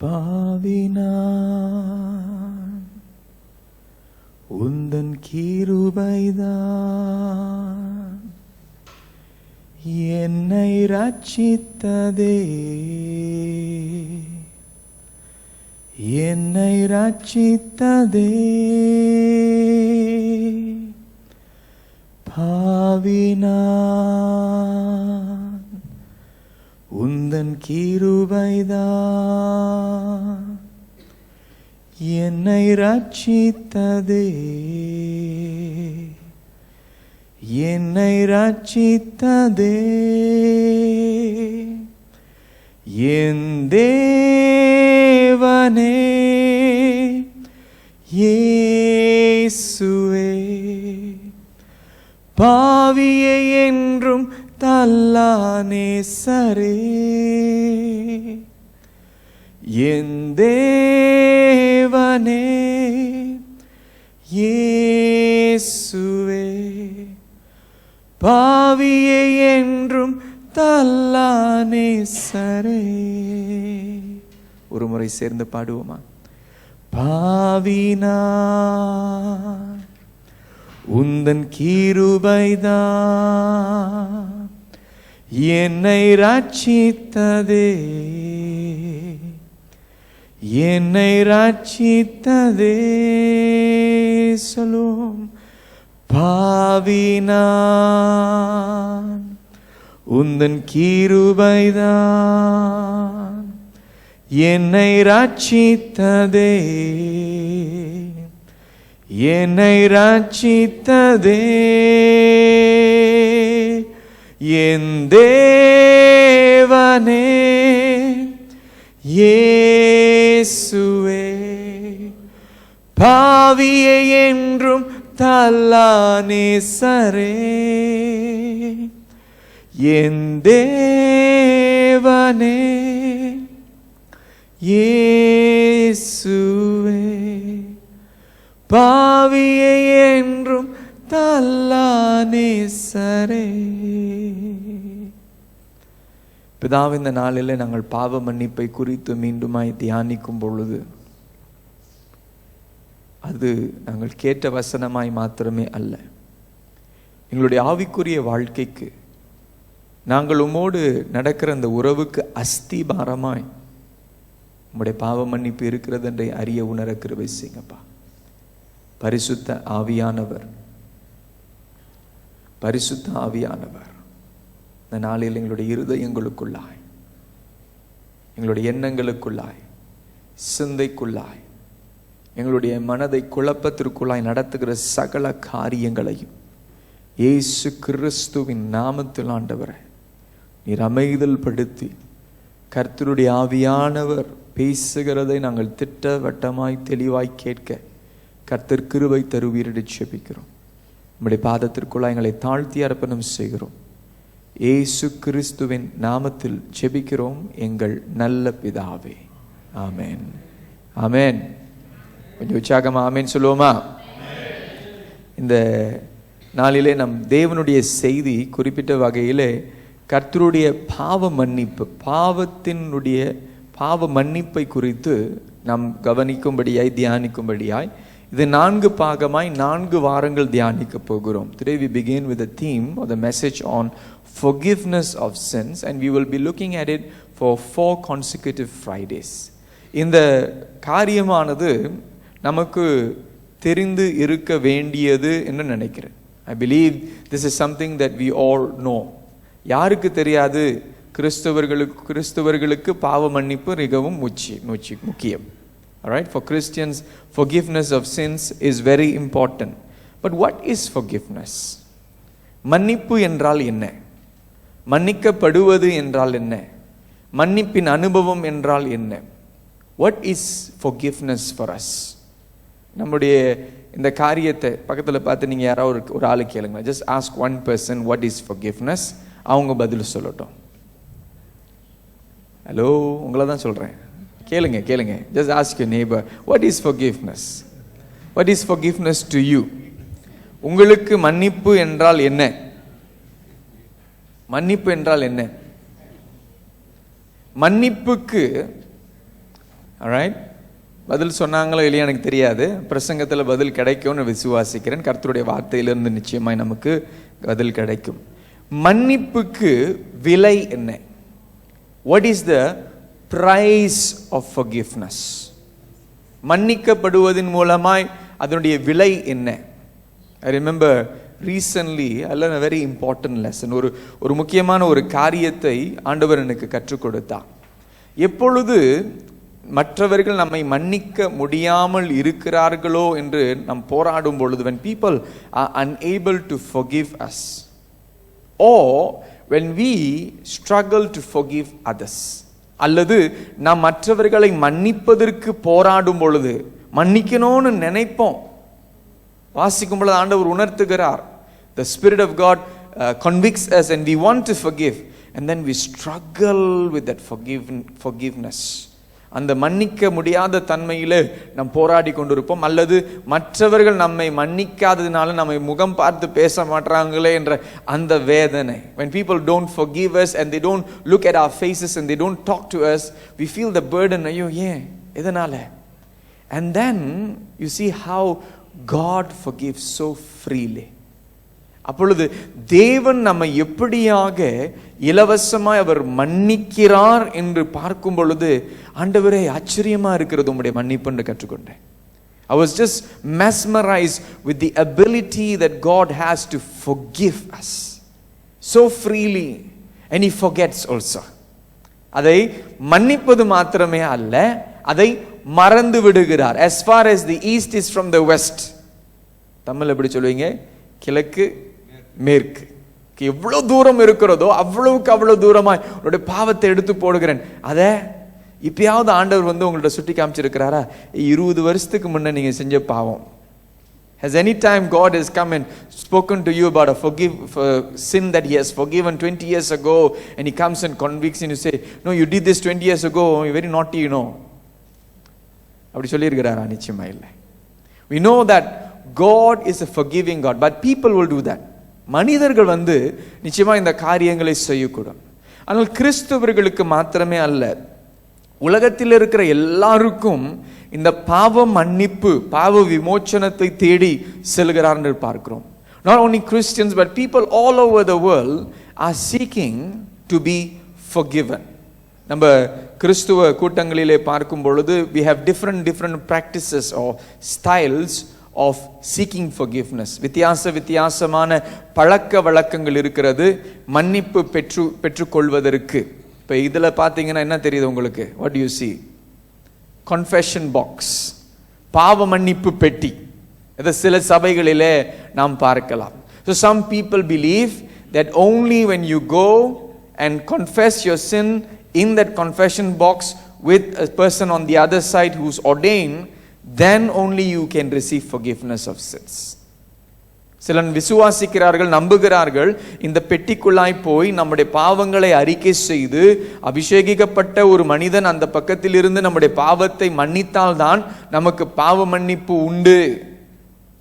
பாவினான் உந்தன் கிருபைதான் என்னை ரட்சித்ததே, என்னை ரட்சித்ததே. பாவினான் உந்தன் கிருபைதான் என்னை ரட்சித்ததே, என்னை ரட்சித்ததே. என் தேவனே இயேசுவே, பாவியை என்றும் தள்ளா நேசரே. என் தேவனே இயேசுவே, பாவியை என்றும் தள்ளா நேசரே. ஒரு முறை சேர்ந்து பாடுவோமா? பாவினான் உந்தன் கிருபைதான் என்னை ரட்சித்ததே, என்னை ரட்சித்ததே. சொல்லும் பாவினான் உந்தன் கிருபைதான் என்னை ரட்சித்ததே, என்னை ரட்சித்ததே. என் தேவனே இயேசுவே, பாவியை என்றும் தள்ளா நேசரே. என் தேவனே இயேசுவே, பாவியை என்றும் தள்ளா நேசரே. பிதாவே, இந்த நாளில் நாங்கள் பாவ மன்னிப்பை குறித்து மீண்டுமாய் தியானிக்கும் பொழுது அது நாங்கள் கேட்ட வசனமாய் மாத்திரமே அல்ல, எங்களுடைய ஆவிக்குரிய வாழ்க்கைக்கு, நாங்கள் உம்மோடு நடக்கிற அந்த உறவுக்கு அஸ்திபாரமாய் உம்முடைய பாவ மன்னிப்பு இருக்கிறது என்றை அறிய உணர கிருபை செய்யுங்கப்பா. பரிசுத்த ஆவியானவர், பரிசுத்த ஆவியானவர் இந்த நாளில் எங்களுடைய இருதயங்களுக்குள்ளாய், எங்களுடைய எண்ணங்களுக்குள்ளாய், சிந்தைக்குள்ளாய், எங்களுடைய மனதை குழப்பத்திற்குள்ளாய் நடத்துகிற சகல காரியங்களையும் இயேசு கிறிஸ்துவின் நாமத்தில் ஆண்டவரை நீர் அமைதல் படுத்தி, கர்த்தருடைய ஆவியானவர் பேசுகிறதை நாங்கள் திட்டவட்டமாய் தெளிவாய் கேட்க கர்த்தர் கிருபை தருவீர் ஜெபிக்கிறோம். நம்முடைய பாதத்திற்குள்ளாய் எங்களை தாழ்த்தி அர்ப்பணம் செய்கிறோம். இயேசு கிறிஸ்துவின் நாமத்தில் ஜெபிக்கிறோம் எங்கள் நல்ல பிதாவே, ஆமென், ஆமென். கொஞ்சம் உற்சாகமா ஆமென் சொல்லுவோமா? இந்த நாளிலே நம் தேவனுடைய செய்தி குறிப்பிட்ட வகையிலே கர்த்தருடைய பாவ மன்னிப்பு, பாவ மன்னிப்பை குறித்து நாம் கவனிக்கும்படியாய், தியானிக்கும்படியாய் இது 4 பாகமாய் 4 வாரங்கள் தியானிக்க போகிறோம். Today we begin with the theme or the message on forgiveness of sins, and we will be looking at it for 4 consecutive Fridays. இந்த காரியமானது நமக்கு தெரிந்து இருக்க வேண்டியது என்று நினைக்கிறேன். I believe this is something that we all know. யாருக்கு தெரியாது? கிறிஸ்தவர்களுக்கு பாவ மன்னிப்பு மிகவும் முக்கியம். Alright, for Christians forgiveness of sins is very important. But what is forgiveness? மன்னிப்பு என்றால் என்ன? மன்னிக்கப்படுவது என்றால் என்ன? மன்னிப்பின் அனுபவம் என்றால் என்ன? What is forgiveness for us? நம்முடைய இந்த காரியத்தை பக்கத்தில் பார்த்து நீங்கள் யாராவது ஒரு ஆளு கேளுங்க. Just ask one person what is forgiveness. அவங்க பதில் சொல்லட்டும். ஹலோ, உங்களை தான் சொல்கிறேன், கேளுங்க. Just ask your neighbor, what is forgiveness? What is forgiveness to you? உங்களுக்கு மன்னிப்பு என்றால் என்ன? மன்னிப்பு என்றால் என்ன? மன்னிப்புக்கு alright? பதில் சொன்னாங்களோ இல்லையா எனக்கு தெரியாது. பிரசங்கத்தில் பதில் கிடைக்கும்னு விசுவாசிக்கிறேன். கர்த்தருடைய வார்த்தையிலிருந்து நிச்சயமாய் நமக்கு பதில் கிடைக்கும். மன்னிப்புக்கு விலை என்ன? What is the price of forgiveness? மன்னிக்கப்படுவதன் மூலமாய் அதனுடைய விலை என்ன? I remember recently I learned a very important lesson. ஒரு முக்கியமான ஒரு காரியத்தை ஆண்டவர் எனக்கு கற்றுக் கொடுத்தார். எப்பொழுது மற்றவர்கள் நம்மை மன்னிக்க முடியாமல் இருக்கிறார்களோ என்று நாம் போராடும் பொழுது, when people are unable to forgive us, or when we struggle to forgive others, அல்லது நாம் மற்றவர்களை மன்னிப்பதற்கு போராடும் பொழுது, மன்னிக்கணும்னு நினைப்போம், வாசிக்கும் பொழுது ஆண்டவர் உணர்த்துகிறார், the Spirit of God convicts us and we want to forgive, and then we struggle with that forgiveness. அந்த மன்னிக்க முடியாத தன்மையிலே நாம் போராடி கொண்டிருப்போம். அல்லது மற்றவர்கள் நம்மை மன்னிக்காததினால நம்மை முகம் பார்த்து பேச மாட்டாங்களே என்ற அந்த வேதனை. When people don't forgive us and they don't look at our faces and they don't talk to us, we feel the burden. ஐயோ ஏன் எதனால? And then you see how God forgives so freely. அப்பொழுது தேவன் நம்மை எப்படியாக இலவசமாய் அவர் மன்னிக்கிறார் என்று பார்க்கும் பொழுது, ஆண்டவரே ஆச்சரியமா இருக்கிறது உம்முடைய மன்னிப்பு என்று கற்றுக்கொண்டேன். I was just mesmerized with the ability that God has to forgive us so freely, and He forgets also. அதை மன்னிப்பது மாத்திரமே அல்ல, அதை மறந்து விடுகிறார். As far as the east is from the west, Tamil எப்படி சொல்வீங்க? கிழக்கு மேற்கு எவ்வளவு தூரம் இருக்கிறதோ அவ்வளவுக்கு அவ்வளவு தூரமாய் உங்களுடைய பாவத்தை எடுத்து போடுகிறேன். அதை இப்பயாவது ஆண்டவர் உங்கள்ட்ட சுட்டி காமிச்சிருக்கிறாரா? 20 வருஷத்துக்கு முன்ன நீங்க செஞ்ச பாவம். Has any time God has come and spoken to you about a sin that He has forgiven 20 years ago, and He comes and convicts and you say, no, you did this 20 years ago, you're very naughty, you know. அப்படி சொல்லி இருக்கிறாரா? நிச்சயமா இல்லை. We know that God is a forgiving God, but people will do that. மனிதர்கள் நிச்சயமா இந்த காரியங்களை செய்யக்கூடும். ஆனால் கிறிஸ்தவர்களுக்கு மாத்திரமே அல்ல, உலகத்தில் இருக்கிற எல்லாருக்கும் இந்த பாவ மன்னிப்பு, பாவ விமோச்சனத்தை தேடி செல்கிறார் என்று பார்க்கிறோம். Not only Christians but people all over the world are seeking to be forgiven. நம்ம கிறிஸ்துவ கூட்டங்களிலே பார்க்கும் பொழுது we have different practices or styles of seeking forgiveness. வித்தியாசமான பழக்க வழக்கங்கள் இருக்கிறது மன்னிப்பு பெற்றுக்கொள்வதற்கு. இப்போ இதில் பார்த்தீங்கன்னா என்ன தெரியுது உங்களுக்கு? What do you see? Confession box, பாவ மன்னிப்பு பெட்டி. இதை சில சபைகளிலே நாம் பார்க்கலாம். So some people believe that only when you go and confess your sin in that confession box with a person on the other side who's ordained, then only you can receive forgiveness of sins. சிலர் விசுவாசிக்கிறார்கள், நம்புகிறார்கள், இந்த பெட்டிக்குள்ளாய் போய் நம்முடைய பாவங்களை அறிக்கை செய்து அபிஷேகிக்கப்பட்ட ஒரு மனிதன் அந்த பக்கத்தில் இருந்து நம்முடைய பாவத்தை மன்னித்தால் தான் நமக்கு பாவ மன்னிப்பு உண்டு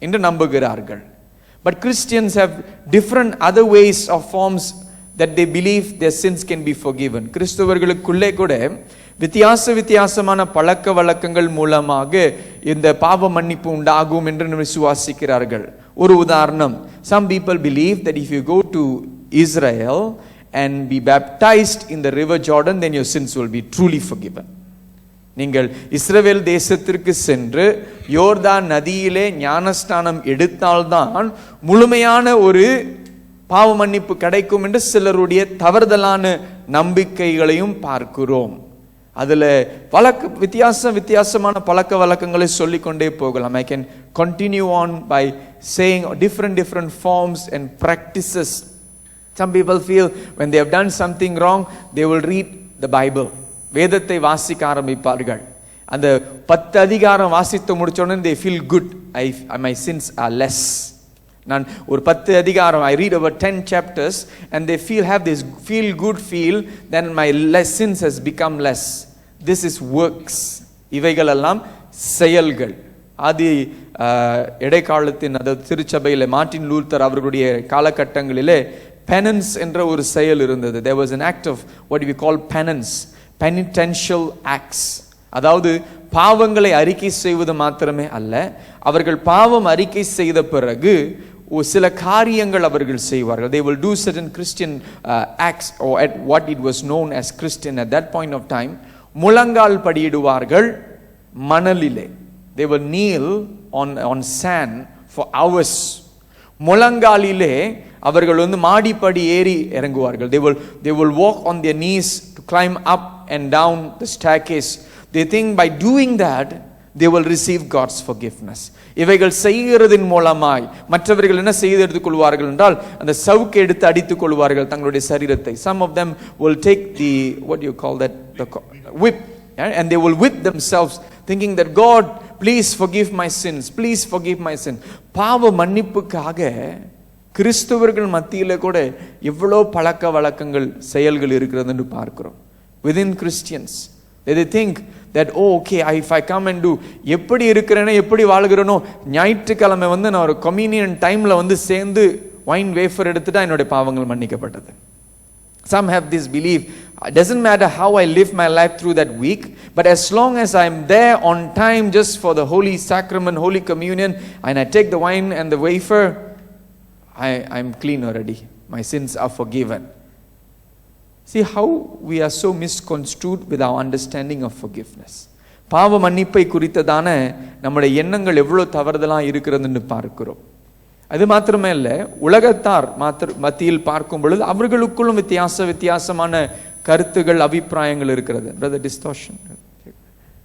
என்று நம்புகிறார்கள். But Christians have different other ways or forms that they believe their sins can be forgiven. கிறிஸ்தவர்களுக்குள்ளே கூட வித்தியாசமான பழக்க வழக்கங்கள் மூலமாக இந்த பாவ மன்னிப்பு உண்டாகும் என்று விசுவாசிக்கிறார்கள். ஒரு உதாரணம், some people believe that if you go to Israel and be baptized in the river Jordan, then your sins will be truly forgiven. நீங்கள் இஸ்ரவேல் தேசத்திற்கு சென்று யோர்தான் நதியிலே ஞானஸ்நானம் எடுத்தால்தான் முழுமையான ஒரு பாவ மன்னிப்பு கிடைக்கும் என்று சிலருடைய தவறுதலான நம்பிக்கைகளையும் பார்க்கிறோம். அதுல வித்தியாசமான பழக்க வழக்கங்களை சொல்லிக்கொண்டே போகலாம். I can continue on by saying different forms and practices. Some people feel when they have done something wrong, they will read the Bible. வேதத்தை வாசிக்க ஆரம்பிப்பார்கள். அந்த 10 அதிகாரம் வாசித்து முடிச்ச உடனே they feel good. My sins are less. நான் ஒரு 10 அதிகாரம் I read over 10 chapters and they have this feel good feel, then my sins has become less. This is works. இவைகள் எல்லாம் செயல்கள். ஆதி இடைக்காலத்தின் அதாவது திருச்சபையில் மார்ட்டின் லூத்தர் அவர்களுடைய காலகட்டங்களிலே penance என்ற ஒரு செயல் இருந்தது. There was an act of what we call penance, penitential acts. அதாவது பாவங்களை அறிக்கை செய்வது மாத்திரமே அல்ல, அவர்கள் பாவம் அறிக்கை செய்த பிறகு சில காரியங்கள் அவர்கள் செய்வார்கள். They will do certain Christian acts, or at what it was known as Christian at that point of time. முழங்கால் படியிடுவார்கள் மணலிலே. They will kneel on sand for hours. முழங்காலிலே அவர்கள் மாடிப்படி ஏறி இறங்குவார்கள். They will walk on their knees to climb up and down the staircase. They think by doing that they will receive God's forgiveness. இவைகள் செய்கிறதின் மூலமாய் மற்றவர்கள் என்ன செய்து எடுத்துக் கொள்வார்கள் என்றால் அந்த சவுக்கை எடுத்து அடித்துக் கொள்வார்கள் தங்களுடைய சரீரத்தை. Some of them will take the, what do you call that, the whip, and they will whip themselves thinking that God, please forgive my sins, please forgive my sin. பாவ மன்னிப்புக்காக கிறிஸ்தவர்கள் மத்தியில கூட எவ்வளவு பழக்க வழக்கங்கள் செயல்கள் இருக்கிறது என்று பார்க்கிறோம். Within Christians they think that, oh okay, if I come and do, எப்படி இருக்கிறேனோ எப்படி வாழ்கிறேனோ, ஞாயிற்றுக்கிழமை நான் ஒரு கம்யூனியன் டைம்ல சேர்ந்து வைன் வேஃபர் எடுத்துட்டா என்னுடைய பாவங்கள் மன்னிக்கப்பட்டது. Some have this belief, it doesn't matter how I live my life through that week, but as long as I'm there on time just for the holy sacrament, holy communion, and I take the wine and the wafer, I'm clean already, my sins are forgiven. See how we are so misconstrued with our understanding of forgiveness. பாவ மன்னிப்பை குறித்ததான நம்முடைய எண்ணங்கள் எவ்வளவு தவறுதலா இருக்கிறதுன்னு பார்க்கிறோம். அது மாத்திரமே இல்ல, உலகத்தார் மத்தியில் பார்க்கும் பொழுது அவர்களுக்குள்ளும் வித்தியாசமான கருத்துகள் அபிப்பிராயங்கள் இருக்கிறது. Brother distortion.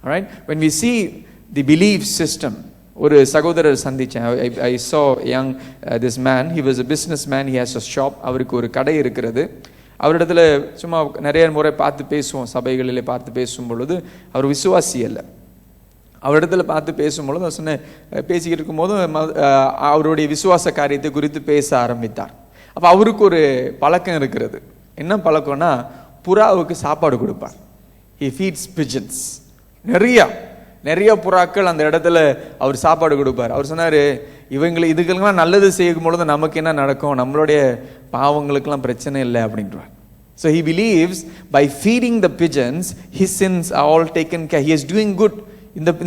All right, when we see the belief system, ஒரு சகோதரர் சந்திச்சேன். I saw young this man, he was a businessman, he has a shop, அவருக்கு ஒரு கடை இருக்கிறது. அவரிடத்துல சும்மா நிறைய முறை பார்த்து பேசுவோம், சபைகளிலே பார்த்து பேசும் பொழுது அவர் விசுவாசி அல்ல. அவரிடத்துல பார்த்து பேசும்பொழுது அவர் சொன்ன பேசிக்கிட்டு இருக்கும்போது அவருடைய விசுவாச காரியத்தை குறித்து பேச ஆரம்பித்தார். அப்போ அவருக்கு ஒரு பழக்கம் இருக்கிறது. என்ன பழக்கம்னா, புறாவுக்கு சாப்பாடு கொடுப்பார். He feeds pigeons. நிறைய புறாக்கள் அந்த இடத்துல அவர் சாப்பாடு கொடுப்பார். அவர் சொன்னார், இதுக்கெல்லாம் நல்லது செய்யும் பொழுது நமக்கு என்ன நடக்கும், நம்மளுடைய பாவங்களுக்கெல்லாம் பிரச்சனை இல்லை அப்படின்றார். So he believes by feeding the pigeons his sins are all taken care. He is doing good.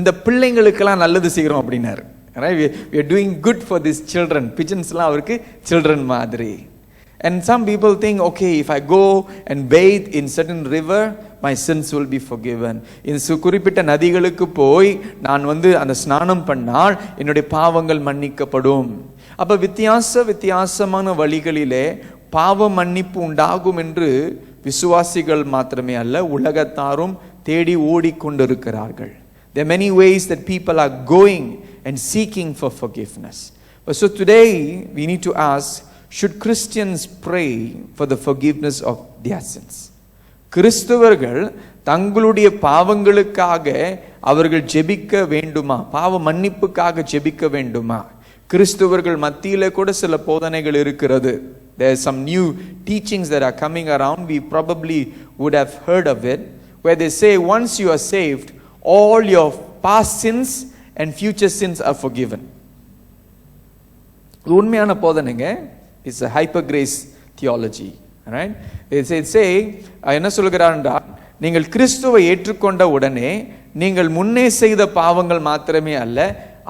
இந்த பிள்ளைங்களுக்கெல்லாம் நல்லது செய்கிறோம் அப்படின்னாரு. We are doing good for these children. Pigeonsலாம் அவருக்கு children மாதிரி. And some people think, okay, if I go and bathe in certain river, my sins will be forgiven. இந்த குறிப்பிட்ட நதிகளுக்கு போய் நான் அந்த ஸ்நானம் பண்ணால் என்னுடைய பாவங்கள் மன்னிக்கப்படும். அப்ப வித்தியாசமான வழிகளிலே பாவ மன்னிப்பு உண்டாகும் என்று விசுவாசிகள் மாத்திரமே அல்ல, உலகத்தாரும் தேடி ஓடிக்கொண்டிருக்கிறார்கள். There are many ways that people are going and seeking for forgiveness. So today we need to ask, should Christians pray for the forgiveness of their sins? கிறிஸ்தவர்கள் தங்களுடைய பாவங்களுக்காக அவர்கள் ஜெபிக்க வேண்டுமா? பாவ மன்னிப்புக்காக ஜெபிக்க வேண்டுமா? கிறிஸ்தவர்கள் மத்தியிலே கூட சில போதனைகள் இருக்கிறது. There are some new teachings that are coming around. We probably would have heard of it, where they say once you are saved, all your past sins and future sins are forgiven. உண்மையான போதனைங்க. It's a hyper grace theology. Right? They say என்ன சொல்கிறார் என்றால், நீங்கள் கிறிஸ்துவை ஏற்றுக்கொண்ட உடனே நீங்கள் முன்னே செய்த பாவங்கள் மாத்திரமே அல்ல,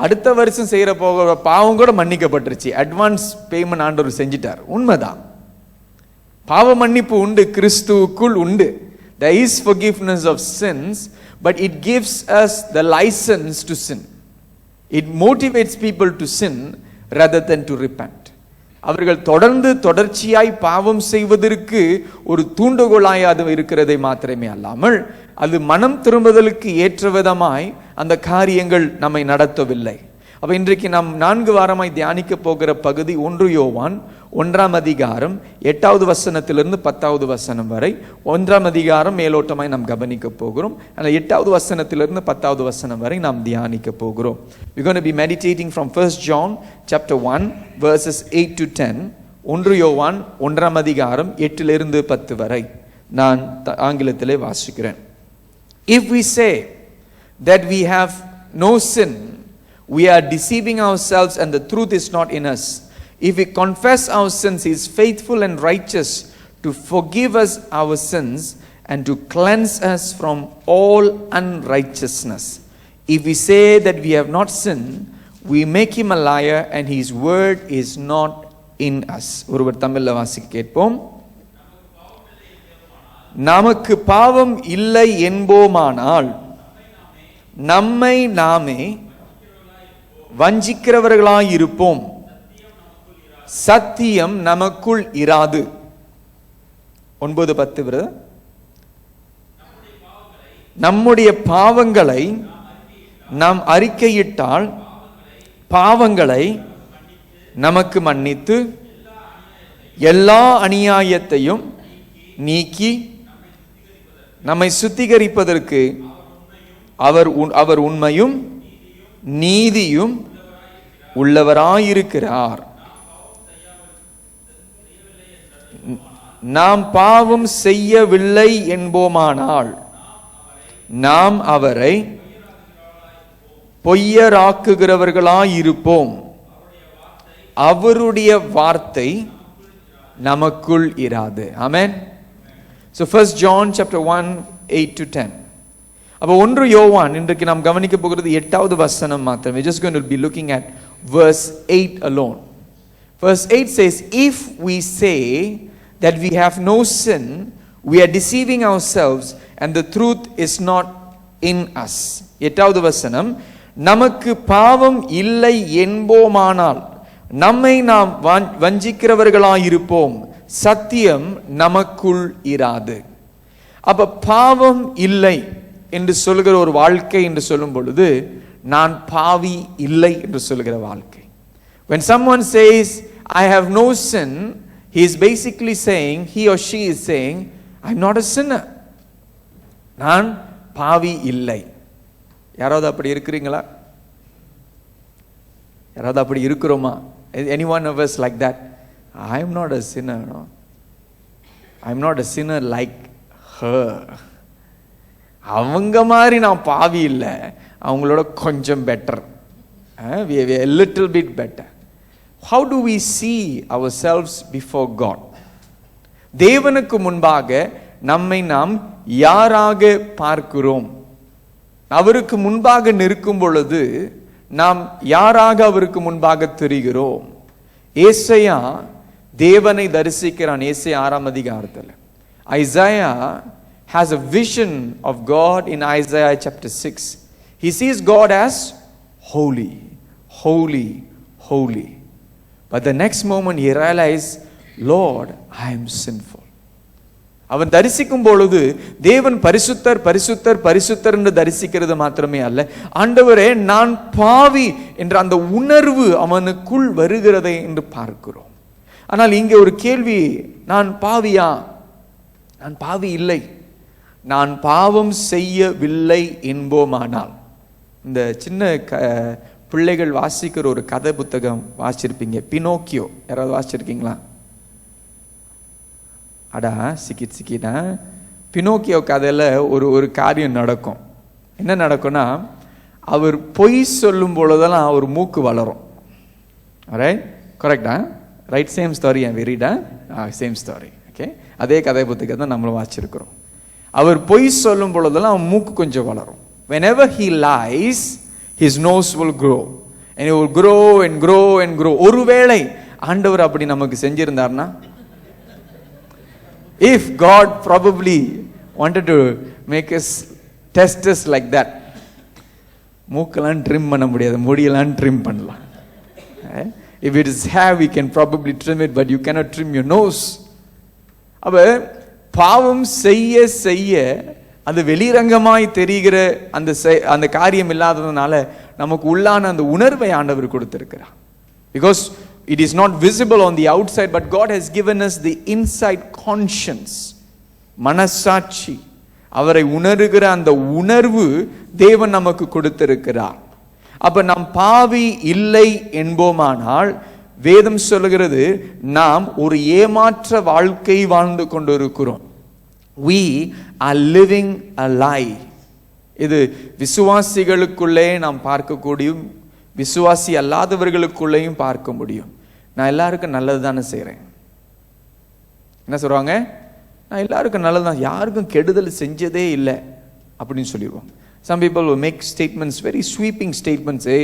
அடுத்த வருஷம் செய்யற போகிற பாவம் கூட மன்னிக்கப்பட்டுருச்சு. அட்வான்ஸ் பேமெண்ட் ஆண்டவர் செஞ்சிட்டார். உண்மைதான், பாவ மன்னிப்பு உண்டு, கிறிஸ்துவுக்குள் உண்டு. There is forgiveness of sins, but it gives us the license to sin. It motivates people to sin rather than to repent. அவர்கள் தொடர்ச்சியாய் பாவம் செய்வதற்கு ஒரு தூண்டுகோலாய் அது இருக்கிறதை மாத்திரமே அல்லாமல், அது மனம் திரும்புதலுக்கு ஏற்ற விதமாய் அந்த காரியங்கள் நம்மை நடத்தவில்லை. அப்ப இன்றைக்கு நாம் 4 வாரமாய் தியானிக்க போகிற பகுதி 1 யோவான் 1ஆம் அதிகாரம் 8வது வசனத்திலிருந்து 10வது வசனம் வரை. 1ஆம் அதிகாரம் மேலோட்டமாய் நாம் கவனிக்க போகிறோம். அந்த 8வது வசனத்திலிருந்து 10வது வசனம் வரை நாம் தியானிக்க போகிறோம். We're going to be meditating from 1 John chapter 1 verses 8 to 10. 1 யோவான் 1ஆம் அதிகாரம் 8லிருந்து 10 வரை. நான் ஆங்கிலத்திலே வாசிக்கிறேன். If we say that we have no sin, we are deceiving ourselves and the truth is not in us. If we confess our sins, he is faithful and righteous to forgive us our sins and to cleanse us from all unrighteousness. If we say that we have not sinned, we make him a liar and his word is not in us. ஒருவர் தமிழ்ல வாசிக்க கேட்போம். நமக்கு பாவம் இல்லை என்போமானால் நம்மை நாமே வஞ்சிக்கிறவர்களாய் இருப்போம், சத்தியம் நமக்குள் இராது. 9:10 நம்முடைய பாவங்களை நாம் அறிக்கையிட்டால் பாவங்களை நமக்கு மன்னித்து எல்லா அநியாயத்தையும் நீக்கி நம்மை சுத்திகரிப்பதற்கு அவர் உண்மையும் நீதியும் உள்ளவராயிருக்கிறார். நாம் பாவம் செய்யவில்லை என்போமானால் நாம் அவரை பொய்யராக்குகிறவர்களாயிருப்போம், அவருடைய வார்த்தை நமக்குள் இராது. ஆமென். So 1 John chapter 1 8 to 10. அப்ப 1 யோவான் இன்றைக்கு நாம் கவனிக்க போகிறது 8வது வசனம் மாத்திரம். We're just going to be looking at verse 8 alone. Verse 8 says, if we say that we have no sin, we are deceiving ourselves and the truth is not in us. 8வது வசனம், நமக்கு பாவம் இல்லை என்போமானால் நம்மை நாம் வஞ்சிக்கிறவர்களாயிருப்போம், சத்தியம் நமக்குள் இராது. அப்ப பாவம் இல்லை என்று சொல்லுகிற ஒரு வாழ்க்கை என்று சொல்லும் பொழுது நான் பாவி இல்லை என்று சொல்லுகிற வாழ்க்கை. When someone says I have no sin, he is basically saying, he or she is saying, I'm not a sinner. நான் பாவி இல்லை. யாராவது அப்படி இருக்கிறீங்களா? யாராவது அப்படி இருக்கிறோமா? Any one of us like that? I am not a sinner. No? I am not a sinner like her. அவங்க மாதிரி நான் பாவி இல்லை, அவங்களோட கொஞ்சம் better, we are a little bit better. How do we see ourselves before God? தேவனுக்கு முன்பாக நம்மை நாம் யாராக பார்க்கிறோம்? அவருக்கு முன்பாக நிற்கும் பொழுது நாம் யாராக அவருக்கு முன்பாக தெரிகிறோம்? ஏசாயா தேவனை தரிசிக்கிறான். ஏசாயா 6ஆம் அதிகாரத்தில் Isaiah has a vision of God in Isaiah chapter 6. He sees God as holy, holy, holy. But the next moment he realizes, Lord, I am sinful. அவன் தரிசிக்கும் பொழுது தேவன் பரிசுத்தர் பரிசுத்தர் பரிசுத்தர் என்று தரிசிக்கிறது மாத்திரமே அல்ல, ஆண்டவரே நான் பாவி என்ற அந்த உணர்வு அவனுக்குள் வருகிறதை என்று பார்க்கிறோம். ஆனால் இங்கே ஒரு கேள்வி, நான் பாவியா? நான் பாவி இல்லை. நான் பாவம் செய்யவில்லை என்போமானால், இந்த சின்ன பிள்ளைகள் வாசிக்கிற ஒரு கதை புத்தகம் வாசிச்சிருப்பீங்க, பினோக்கியோ. யாராவது வாசிச்சிருக்கீங்களா? அடா சிக்கிட்டா. பினோக்கியோ கதையில் ஒரு காரியம் நடக்கும். என்ன நடக்கும்னா, அவர் பொய் சொல்லும் பொழுதெல்லாம் அவர் மூக்கு வளரும். ரைட்? கரெக்டா? ரைட்? Same story. வெரிடா? Same story. ஓகே, அதே கதை புத்தகத்தை நம்மளும் வாசிச்சிருக்கிறோம். அவர் பொய் சொல்லும் பொழுதெல்லாம் அவன் மூக்கு கொஞ்சம் வளரும். Whenever he lies, his nose will grow and it will grow and grow and grow. ஒருவேளை ஆண்டவர் அப்படி நமக்கு செஞ்சிருந்தார்னா, if God probably wanted to make us test us like that, மூக்கெல்லாம் ட்ரிம் பண்ண முடியாது, முடியெல்லாம் ட்ரிம் பண்ணலாம். If it is hair, we can probably trim it, but you cannot trim your nose. அப்ப பாவம் செய்ய செய்ய அது வெளிரங்கமாய் தெரிகிற அந்த காரியம் இல்லாததுனால நமக்கு உள்ளான அந்த உணர்வை ஆண்டவர் கொடுத்திருக்கிறார். Because it is not visible on the outside, but God has given us the inside conscience, மனசாட்சி, அவரை உணர்கிற அந்த உணர்வு தேவன் நமக்கு கொடுத்திருக்கிறார். அப்ப நாம் பாவி இல்லை என்போமானால் வேதம் சொல்லுகிறது நாம் ஒரு ஏமாற்ற வாழ்க்கை வாழ்ந்து கொண்டிருக்கிறோம். We are living a lie. இது விசுவாசிகளுக்குள்ளே நாம் பார்க்கக்கூடியும் விசுவாசி அல்லாதவர்களுக்குள்ளேயும் பார்க்க முடியும். நான் எல்லாருக்கும் நல்லது தானே செய்கிறேன். என்ன சொல்றாங்க? நான் எல்லாருக்கும் நல்லதான், யாருக்கும் கெடுதல் செஞ்சதே இல்லை அப்படின்னு சொல்லிடுவோம். Some people will make statements, very sweeping statements, say,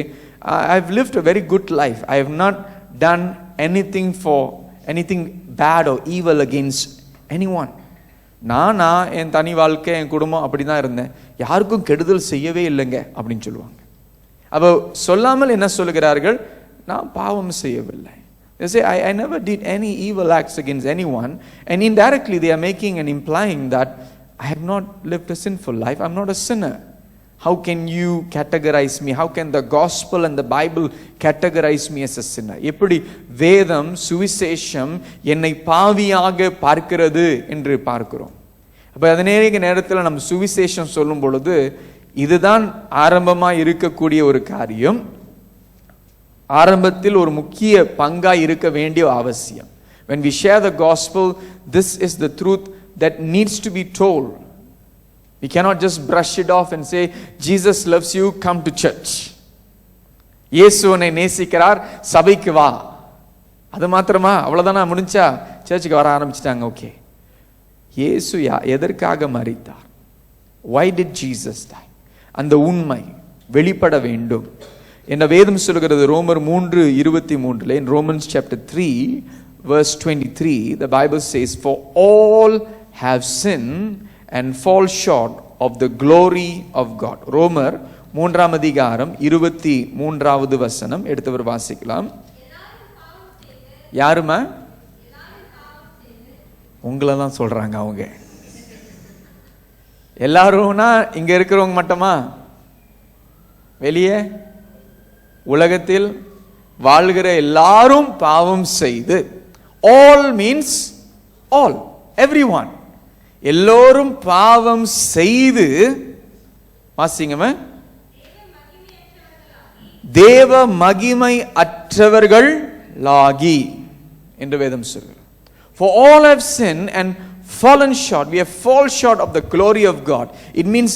I've lived a very good life. I have not done anything bad or evil against anyone. நானா என் தனி வாழ்க்கை, என் குடும்பம் அப்படி தான் இருந்தேன், யாருக்கும் கெடுதல் செய்யவே இல்லைங்க அப்படின்னு சொல்லுவாங்க. அப்போ சொல்லாமல் என்ன சொல்லுகிறார்கள்? நான் பாவம் செய்யவில்லை. They say, I never did any evil acts against anyone, and indirectly they are making and implying that I have not lived a sinful life, I'm not a sinner. How can you categorize me? How can the gospel and the Bible categorize me as a sinner? எப்படி வேதம் சுவிசேஷம் என்னை பாவியாக பார்க்கிறது என்று பார்க்கிறோம். அப்போ அதே நேரத்தில் நம்ம சுவிசேஷம் சொல்லும் பொழுது இதுதான் ஆரம்பமாக இருக்கக்கூடிய ஒரு காரியம், ஆரம்பத்தில் ஒரு முக்கிய பங்காய் இருக்க வேண்டிய அவசியம். When we share the gospel, this is the truth that needs to be told. We cannot just brush it off and say, Jesus loves you, come to church. இயேசு உன்னை நேசிக்கிறார், சபைக்கு வா. அது மாத்திரமா? அவ்வளவுதானா? முடிஞ்சா? சர்ச்சுக்கு வர ஆரம்பிச்சிட்டாங்க. ஓகே, இயேசு எதற்காக மரித்தார்? Why did Jesus die? அந்த உண்மை வெளிப்பட வேண்டும் என்ன வேதம் சொல்கிறது. ரோமர் 3:23, in Romans chapter 3 verse 23, the Bible says, for all have sinned and fall short of the glory of God. ரோமர் 3:23 எடுத்தவர் வாசிக்கலாம். யாருமா? உங்களை தான் சொல்றாங்க அவங்க. எல்லாரும்னா இங்க இருக்கிறவங்க மட்டுமா? வெளியே உலகத்தில் வாழ்கிற எல்லாரும் பாவம் செய்து, all means all, everyone, எல்லோரும் பாவம் செய்து, வாசிங்கமே, தேவ மகிமை அற்றவர்களாகி என்று வேதம் சொல்கிறது. For all have sinned and fallen short. We have fallen short of the glory of God. It means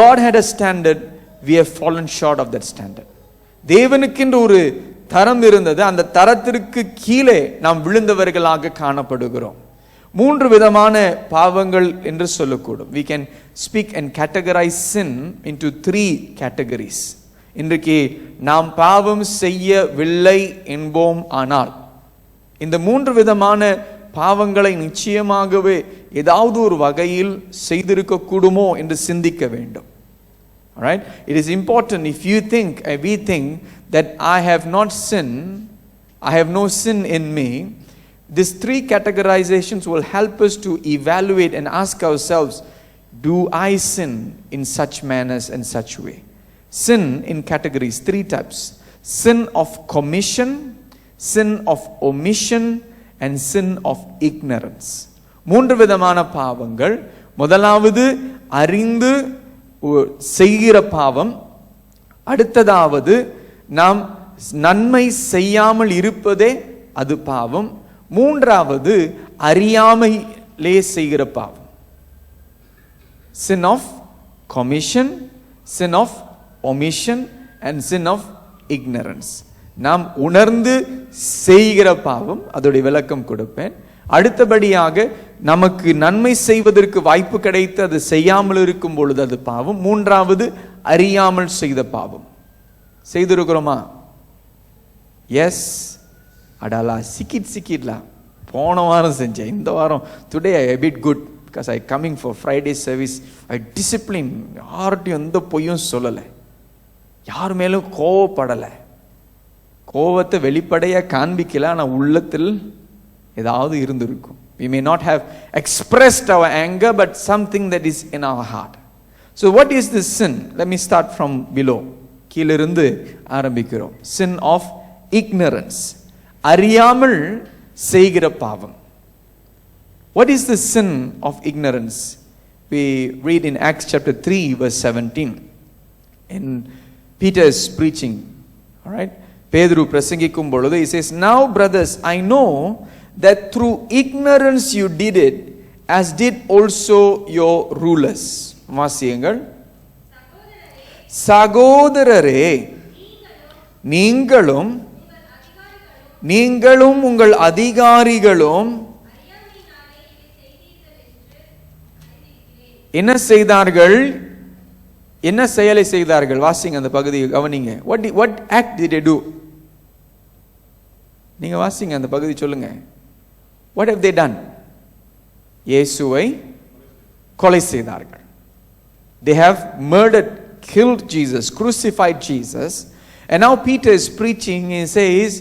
God had a standard, we have fallen short of that standard. தேவனுக்கென்று ஒரு தரம் இருந்தது, அந்த தரத்திற்கு கீழே நாம் விழுந்தவர்களாக காணப்படுகிறோம். 3 விதமான பாவங்கள் என்று சொல்லக்கூடும். We can speak and categorize sin into 3 categories. இன்றைக்கு நாம் பாவம் செய்யவில்லை என்போம், ஆனால் இந்த 3 விதமான பாவங்களை நிச்சயமாகவே ஏதாவது ஒரு வகையில் செய்திருக்க கூடுமோ என்று சிந்திக்க வேண்டும். All right, it is important. If you think, we think that I have not sinned, I have no sin in me, these 3 categorizations will help us to evaluate and ask ourselves, do I sin in such manners and such way? Sin in categories, 3 types: sin of commission, sin of omission, and sin of ignorance. 3 விதமான பாவங்கள். முதலாவது அறிந்து செய்கிற பாவம், அடுத்ததாவது நாம் நன்மை செய்யாமல் இருப்பதே அது பாவம், மூன்றாவது அறியாமையிலே செய்கிற பாவம். sin of commission, sin of omission and sin of ignorance. நாம் உணர்ந்து செய்கிற பாவம், அதோடைய விளக்கம் கொடுப்பேன். அடுத்தபடியாக நமக்கு நன்மை செய்வதற்கு வாய்ப்பு கிடைத்து அது செய்யாமல் இருக்கும் பொழுது அது பாவம். மூன்றாவது அறியாமல் செய்த பாவம். செய்திருக்கிறோமா? எஸ். அடாலா சிக்கிட்லா போன வாரம் செஞ்சேன், இந்த வாரம் today I bit good because I coming for Friday service. I discipline, யார்கிட்டையும் எந்த பொய்யும் சொல்லலை, யார் மேலும் கோவப்படலை, கோவத்தை வெளிப்படையாக காண்பிக்கல, ஆனால் உள்ளத்தில் ஏதாவது இருந்திருக்கும். We may not have expressed our anger, but something that is in our heart. So what is this sin? Let me start from below. கீழிருந்து ஆரம்பிக்கிறோம். Sin of ignorance. அறியாமல் செய்கிற பாவம். What is the sin of ignorance? We read in Acts chapter 3 verse 17. In Peter's preaching, all right? பேதுரு பிரசங்கிக்கும் பொழுது he says, now brothers, I know that through ignorance you did it, as did also your rulers. வாசியுங்கள். சகோதரரே, நீங்களும் உங்கள் அதிகாரிகளும் என்ன செய்தார்கள்? என்ன செயலை செய்தார்கள்? வாசிங்க அந்த பகுதியை கவனிங்க. what act did they do? நீங்க வாசிங்க அந்த பகுதி சொல்லுங்க. what have they done? இயேசுவை கொலை செய்தார்கள். They have murdered, killed Jesus, crucified Jesus. And now Peter is preaching and says,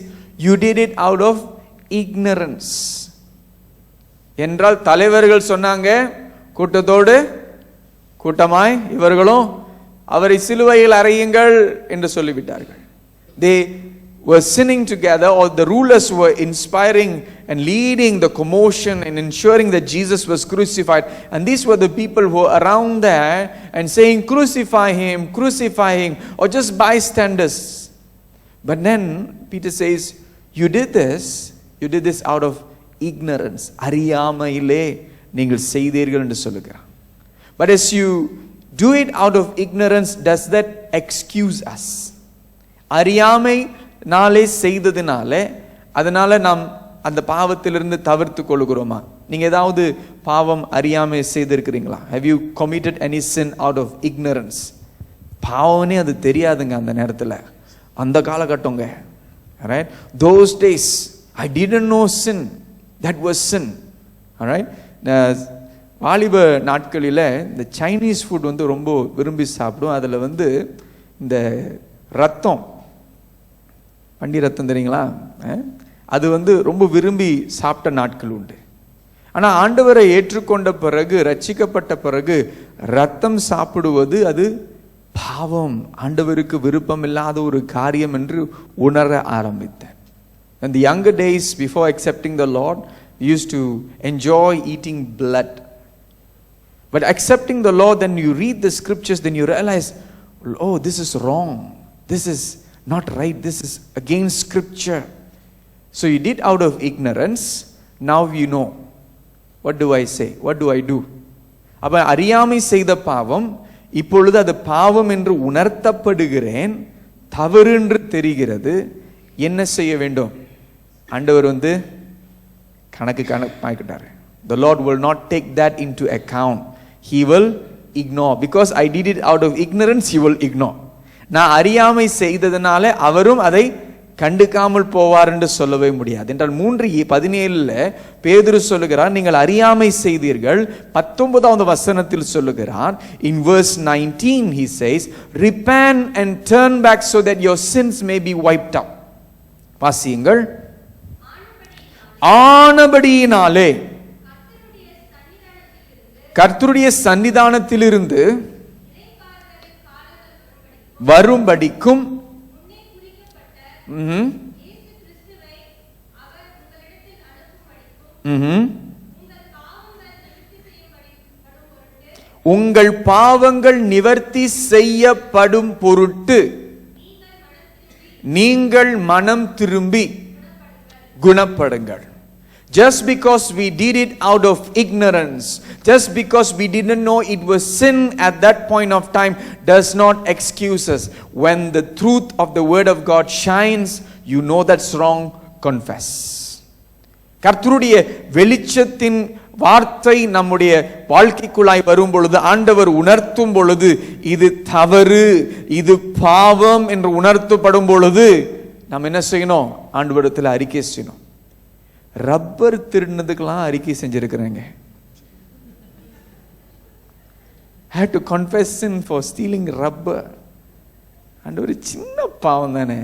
you did it out of ignorance. என்றால் தலைவர்கள் சொன்னாங்க, கூட்டத்தோடு கூட்டமாய் இவர்களும் அவரை சிலுவையில் அறையுங்கள் என்று சொல்லிவிட்டார்கள். They were sinning together, or the rulers were inspiring and leading the commotion and ensuring that Jesus was crucified. And these were the people who were around there and saying, crucify him, or just bystanders. But then Peter says, you did this out of ignorance. அறியாமையிலே நீங்கள் செய்தீர்கள் என்று சொல்லுகிறார். But as you do it out of ignorance, does that excuse us? அறியாமை நாளே செய்ததினாலே அதனால நாம் அந்த பாவத்திலிருந்து தவிர்த்து கொள்கிறோமா? நீங்க ஏதாவது பாவம் அறியாமை செய்திருக்கிறீங்களா? Have you committed any sin out of ignorance? பாவம்னே அது தெரியாதுங்க அந்த நேரத்தில், அந்த காலகட்டங்க. Alright, those days I didn't know sin, that was sin. Alright, வாலிப நாட்களில் இந்த சைனீஸ் ஃபுட் வந்து ரொம்ப விரும்பி சாப்பிடும். அதில் வந்து இந்த ரத்தம், பண்டி ரத்தம் தெரியுங்களா, அது வந்து ரொம்ப விரும்பி சாப்பிட்ட நாட்கள் உண்டு. ஆனால் ஆண்டவரை ஏற்றுக்கொண்ட பிறகு, ரட்சிக்கப்பட்ட பிறகு ரத்தம் சாப்பிடுவது அது பாவம், ஆண்டவருக்கு விருப்பம் இல்லாத ஒரு காரியம் என்று உணர ஆரம்பித்தேன். In the younger days before accepting the Lord, we used to enjoy eating blood. But accepting the Lord, then you read the scriptures, then you realize, oh, this is wrong, this is not right, this is against scripture. So you did out of ignorance, now you know. What do I say? What do I do? அப்ப அறியாமை செய்த பாவம், இப்பொழுது அது பாவம் என்று உணர்த்தப்படுகிறேன், தவறு என்று தெரிகிறது, என்ன செய்ய வேண்டும்? ஆண்டவர் வந்து கணக்காக்கிட்டாரு. The Lord will not take that into account. He will ignore. Because I did it out of ignorance, He will ignore. நான் அறியாமை செய்ததனால அவரும் அதை கண்டுக்காமல் போவார் என்று சொல்லவே முடியாது. என்றால் 3:17 பேதுரு சொல்லுகிறார், நீங்கள் அறியாமை செய்தீர்கள். 19வது வசனத்தில் சொல்லுகிறார், in verse 19 he says, repent and turn back so that your sins may be wiped out. வாசியுங்கள். ஆனபடியினாலே கர்த்தருடைய சன்னிதானத்திலிருந்து வரும்படிக்கும் உங்கள் பாவங்கள் நிவர்த்தி செய்யப்படும் பொருட்டு நீங்கள் மனம் திரும்பி குணப்படுங்கள். Just because we did it out of ignorance, just because we didn't know it was sin at that point of time, does not excuse us. When the truth of the word of God shines, you know that's wrong, confess. கர்த்தருடைய வெளிச்சத்தின் வார்த்தை நம்முடைய வாழ்க்கைக்குள்ளாய் வரும் பொழுது, ஆண்டவர் உணர்த்தும் பொழுது, இது தவறு, இது பாவம் என்று உணர்த்தப்படும் பொழுது நாம் என்ன செய்யணும்? ஆண்டவரிடத்தில் அறிக்கை செய்யணும். ரப்பர் திருடினதுக்கெல்லாம் அறிக்கை செஞ்சிருக்கிறேங்க. had to confess sin for stealing rubber. and ஒரு சின்ன பாவம் தானே,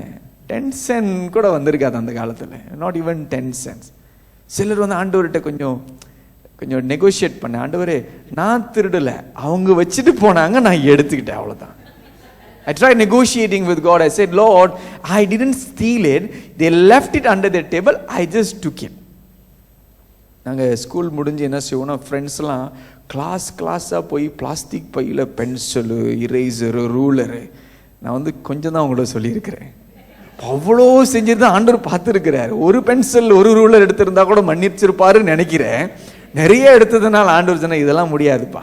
10 cents கூட வந்திருக்காது அந்த காலத்தில், நாட் ஈவன் 10 cents. சிலர் வந்து ஆண்டவர்கிட்ட கொஞ்சம் நெகோஷியேட் பண்ண, ஆண்டவரே நான் திருடல, அவங்க வச்சுட்டு போனாங்க, நான் எடுத்துக்கிட்டேன், அவ்வளோதான். I tried negotiating with God. I said, Lord, I didn't steal it. They left it under the table. I just took it. நாங்கள் ஸ்கூல் முடிஞ்சு என்ன செய்வோம்னா, ஃப்ரெண்ட்ஸ்லாம் கிளாஸாக போய் பிளாஸ்டிக் பையில் பென்சிலு, இரேசரு, ரூலரு, நான் வந்து கொஞ்சம் தான் அவங்களோட சொல்லியிருக்கிறேன். அவ்வளோ செஞ்சது தான் ஆண்டவர் பார்த்துருக்கிறார். ஒரு பென்சில் ஒரு ரூலர் எடுத்திருந்தா கூட மன்னிச்சிருப்பாருன்னு நினைக்கிறேன். நிறைய எடுத்ததுனால ஆண்டவர் சொன்னா இதெல்லாம் முடியாதுப்பா.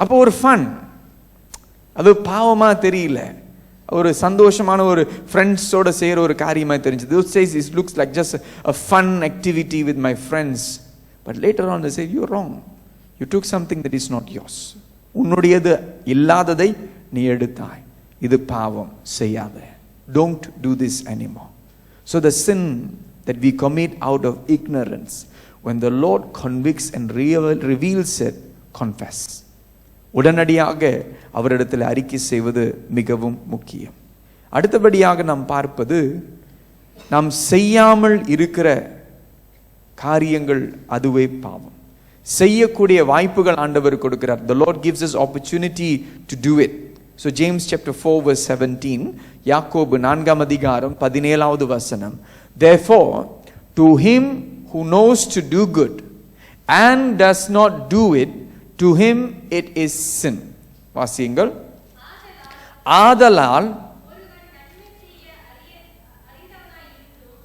அப்போ ஒரு ஃபன், அது பாவமாக தெரியல, ஒரு சந்தோஷமான ஒரு ஃப்ரெண்ட்ஸோட செய்கிற ஒரு காரியமாக தெரிஞ்சது. Those days it looks like just a fun activity with my friends. But later on they say, you're wrong. You took something that is not yours. உன்னுடையது இல்லாததை நீ எடுத்தாய். இது பாவம், செய்யாத. Don't do this anymore. So the sin that we commit out of ignorance, when the Lord convicts and reveals it, confess. உடனடியாக அவரிடத்தில் அறிக்கை செய்வது மிகவும் முக்கியம். அடுத்தபடியாக நாம் பார்ப்பது, நாம் செய்யாமல் இருக்கிற காரியங்கள் அதுவே பாவம். செய்யக்கூடிய வாய்ப்புகள் ஆண்டவர் கொடுக்கிறார். The Lord gives us opportunity to do it. So James chapter 4 verse 17, யாக்கோபு 4ஆம் அதிகாரம் 17வது வசனம், therefore to him who knows to do good and does not do it, to him it is sin. வாசியுங்கள். ஆதலால்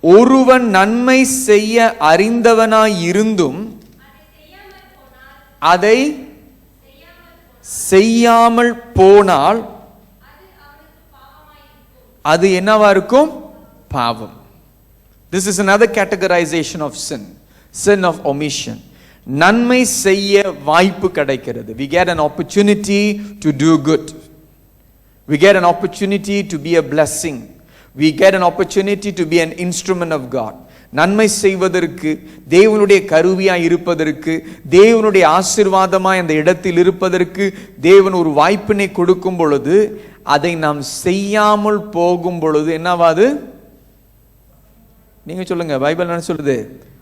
ஒருவன் நன்மை செய்ய அறிந்தவனாய் இருந்தும் அதை செய்யாமல் போனால் அது என்னவா இருக்கும்? பாவம். This is another categorization of sin. Sin of omission. நன்மை செய்ய வாய்ப்பு கிடைக்கிறது. We get an opportunity to do good. We get an opportunity to be a blessing. We get an opportunity to be an instrument of God. நன்மை செய்வதற்கு, தேவனுடைய கருவியாய் இருப்பதற்கு, தேவனுடைய ஆசீர்வாதமாய் அந்த இடத்தில் இருப்பதற்கு தேவன் ஒரு வாய்ப்பினை கொடுக்கும் பொழுது அதை நாம் செய்யாமல் போகும் பொழுது என்னவாது? நீங்க சொல்லுங்க, பைபிள் என்ன சொல்லுது?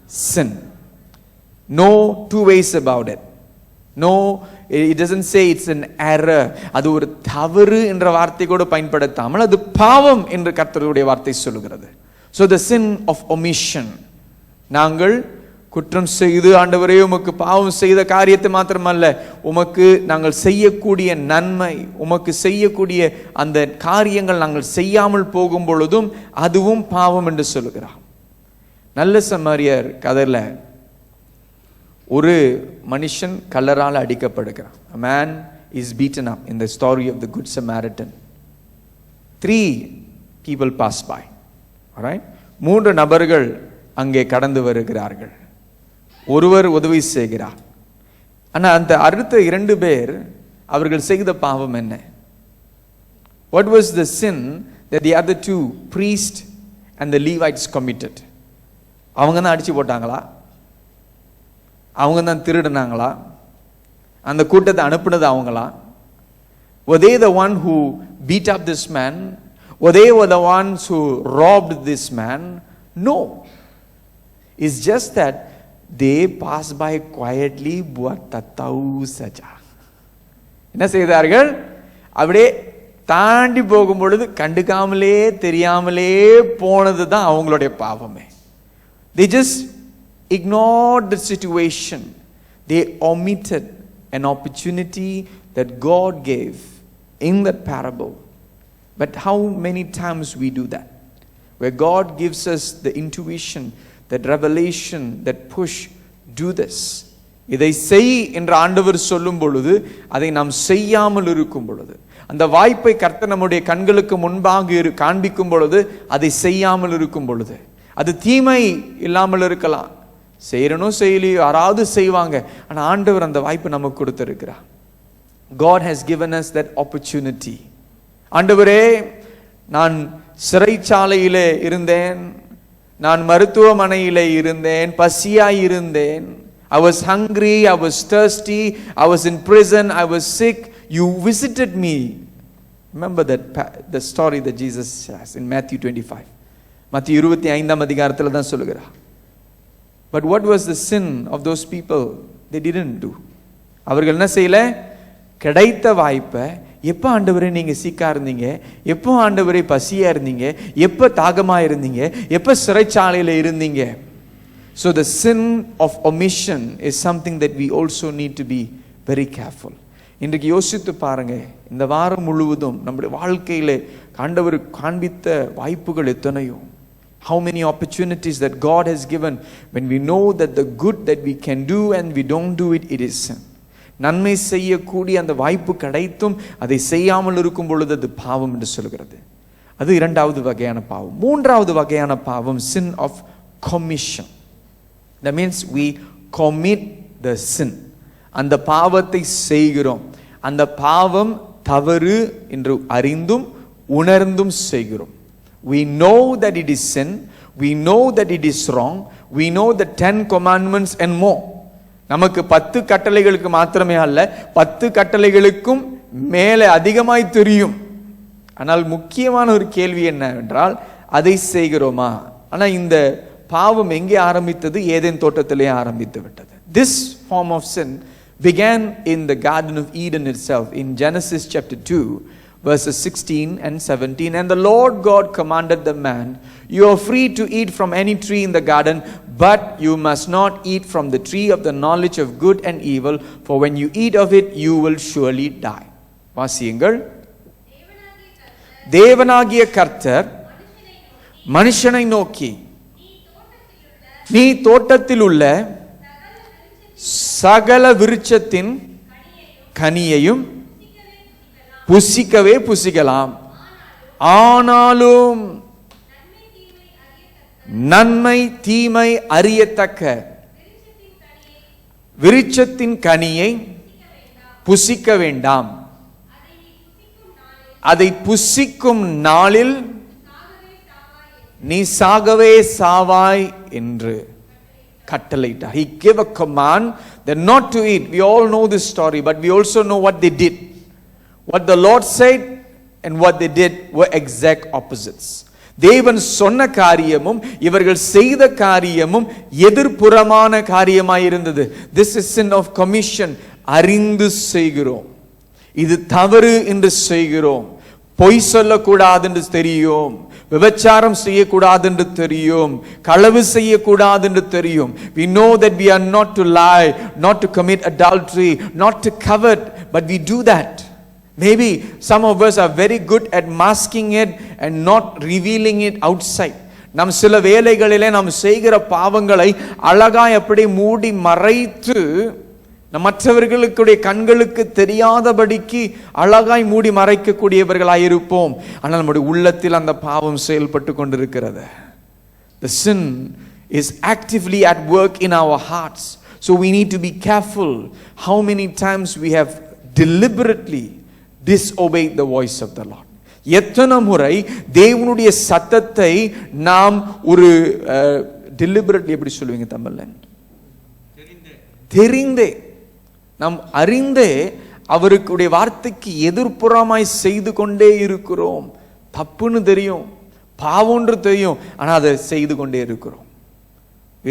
sin. No two ways about it. No, it doesn't say it's an error. அது ஒரு தவறு என்ற வார்த்தை கூட பயன்படுத்தாமல் அது பாவம் என்று கர்த்தருடைய வார்த்தை சொல்லுகிறது. So the sin of omission. நாங்கள் குற்றம் செய்து, ஆண்டவரே உமக்கு பாவம் செய்த காரியத்தை மாத்திரமல்ல, உமக்கு நாங்கள் செய்யக்கூடிய நன்மை, உமக்கு செய்யக்கூடிய அந்த காரியங்கள் நாங்கள் செய்யாமல் போகும் பொழுதும் அதுவும் பாவம் என்று சொல்லுகிறார். நல்ல சமாரியர் கதையில் ஒரு மனுஷன் கல்லறால் அடிக்கப்படுகிறான். A man is beaten up in the story of the Good Samaritan. 3 people pass by. Alright? 3 நபர்கள் அங்கே கடந்து வருகிறார்கள். ஒருவர் உதவி செய்கிறார். ஆனால் அந்த அடுத்த 2 பேர் அவர்கள் செய்த பாவம் என்ன? What was the sin that the other 2 priests and the Levites committed? அவங்க தான் அடிச்சு போட்டாங்களா? அவங்க தான் திருடினாங்களா? அந்த கூட்டத்தை அனுப்புனது அவங்களா? Were they the one who beat up this man? Were they the ones who robbed this man? No. It's just that they passed by quietly. Buat tatau saja. என்ன செய்தார்கள்? அப்படியே தாண்டி போகும் பொழுது கண்டுக்காமலே தெரியாமலே போனது தான் அவங்களுடைய பாவமே. They just ignored the situation. They omitted an opportunity that God gave in that parable. But how many times we do that? Where God gives us the intuition, that revelation, that push, do this. இதை செய் என்று ஆண்டவர் சொல்லும் பொழுது அதை நாம் செய்யாமல் இருக்கும் பொழுது, அந்த வாய்ப்பை கர்த்தர் நம்முடைய கண்களுக்கு முன்பாக காண்பிக்கும் பொழுது அதை செய்யாமல் இருக்கும் பொழுது, அது தீமை இல்லாமல் இருக்கலாம், செய்யறனோ செய்யலையோ யாராவது செய்வாங்க, ஆனால் ஆண்டவர் அந்த வாய்ப்பு நமக்கு கொடுத்திருக்கிறார். God has given us that opportunity. ஆண்டவரே, நான் சிறைச்சாலையிலே இருந்தேன், நான் மருத்துவமனையிலே இருந்தேன், பசியாய் இருந்தேன், I was hungry, I was thirsty, I was in prison, I was sick, you visited me. Remember the story that Jesus has in Matthew 25. மத்திய 25ஆம் அதிகாரத்தில் தான் சொல்லுகிறார். But what was the sin of those people? They didn't do. அவர்கள் என்ன செய்யல? கிடைத்த வாய்ப்பை, எப்போ ஆண்டவரே நீங்க சீக்கா இருந்தீங்க, எப்போ ஆண்டவரே பசியா இருந்தீங்க, எப்போ தாகமா இருந்தீங்க, எப்போ சிறைச்சாலையில இருந்தீங்க. So the sin of omission is something that we also need to be very careful. இன்றைக்கு யோசித்து பாருங்க, இந்த வாரம் முழுவதும் நம்முடைய வாழ்க்கையில ஆண்டவர் காண்பித்த வாய்ப்புகள் எத்தனையோ. How many opportunities that God has given, when we know that the good that we can do and we don't do it, it is sin. நன்மை செய்யக்கூடிய அந்த வாய்ப்பு கிடைத்தும் அதை செய்யாமல் இருக்கும் பொழுது அது பாவம் என்று சொல்கிறது. அது 2வது வகையான பாவம். 3வது வகையான பாவம், sin of commission. That means we commit the sin. அந்த பாவத்தை செய்கிறோம். அந்த பாவம் தவறு என்று அறிந்தும் உணர்ந்தும் செய்கிறோம். We know that it is sin, we know that it is wrong, we know the 10 commandments and more. நமக்கு 10 கட்டளைகளுக்கு மாத்திரமே அல்ல, 10 கட்டளைகளுக்கும் மேலே அதிகமாய் தெரியும். ஆனால் முக்கியமான ஒரு கேள்வி என்னவென்றால், அதை செய்கிறோமா? ஆனால் இந்த பாவம் எங்கே ஆரம்பித்தது? ஏதேன் தோட்டத்திலே ஆரம்பித்து விட்டது. This form of sin began in the Garden of Eden itself, in Genesis chapter 2, verses 16 and 17. And the Lord God commanded the man, you are free to eat from any tree in the garden, but you must not eat from the tree of the knowledge of good and evil, for when you eat of it, you will surely die. வாசியுங்கள். தேவனாகிய கர்த்தர் மனுஷனை நோக்கி, நீ தோட்டத்தில் உள்ள சகல விருட்சத்தின் கனியையும் புசிக்கவே புசிக்கலாம், ஆனாலும் நன்மை தீமை அறியத்தக்க விருட்சத்தின் கனியை புசிக்க வேண்டாம், அதை புசிக்கும் நாளில் நீ சாகவே சாவாய் என்று கட்டளையிட்டார். He gave a command that not to eat. We all know this story, but we also know what they did. What the Lord said and what they did were exact opposites. தேவன் சொன்ன காரியமும் இவர்கள் செய்த காரியமும் எதிர்ப்புறமான காரியமாய் இருந்தது. This is sin of commission. அறிந்து செய்கிறோம், இது தவறு என்று செய்கிறோம். பொய் சொல்லக்கூடாது என்று தெரியும், விபச்சாரம் செய்யக்கூடாது என்று தெரியும், களவு செய்யக்கூடாது என்று தெரியும். We know that we are not to lie, not to commit adultery, not to covet, but we do that. Maybe some of us are very good at masking it and not revealing it outside. நாம் சில வேளைகளிலே நாம் செய்கிற பாவங்களை அழகாய் அப்படி மூடி மறைத்து மற்றவர்களுடைய கண்களுக்கு தெரியாதபடிக்கு அழகாய் மூடி மறைக்கக்கூடியவர்களாய் இருப்போம். ஆனால் நம்முடைய உள்ளத்தில் அந்த பாவம் செயல்பட்டு கொண்டிருக்கிறது. The sin is actively at work in our hearts. So we need to be careful how many times we have deliberately disobeyed the voice of the Lord. எத்தனை முறை தேவனுடைய சத்தத்தை நாம் ஒரு deliberately எப்படி சொல்லுவீங்க தமிழ்ல? தெரிந்தே, நாம் அறிந்தே அவருடைய வார்த்தைக்கு எதிர்ப்புறமாய் செய்து கொண்டே இருக்கிறோம். தப்புன்னு தெரியும், பாவம்ன்று தெரியும், ஆனால் அதை செய்து கொண்டே இருக்கிறோம்.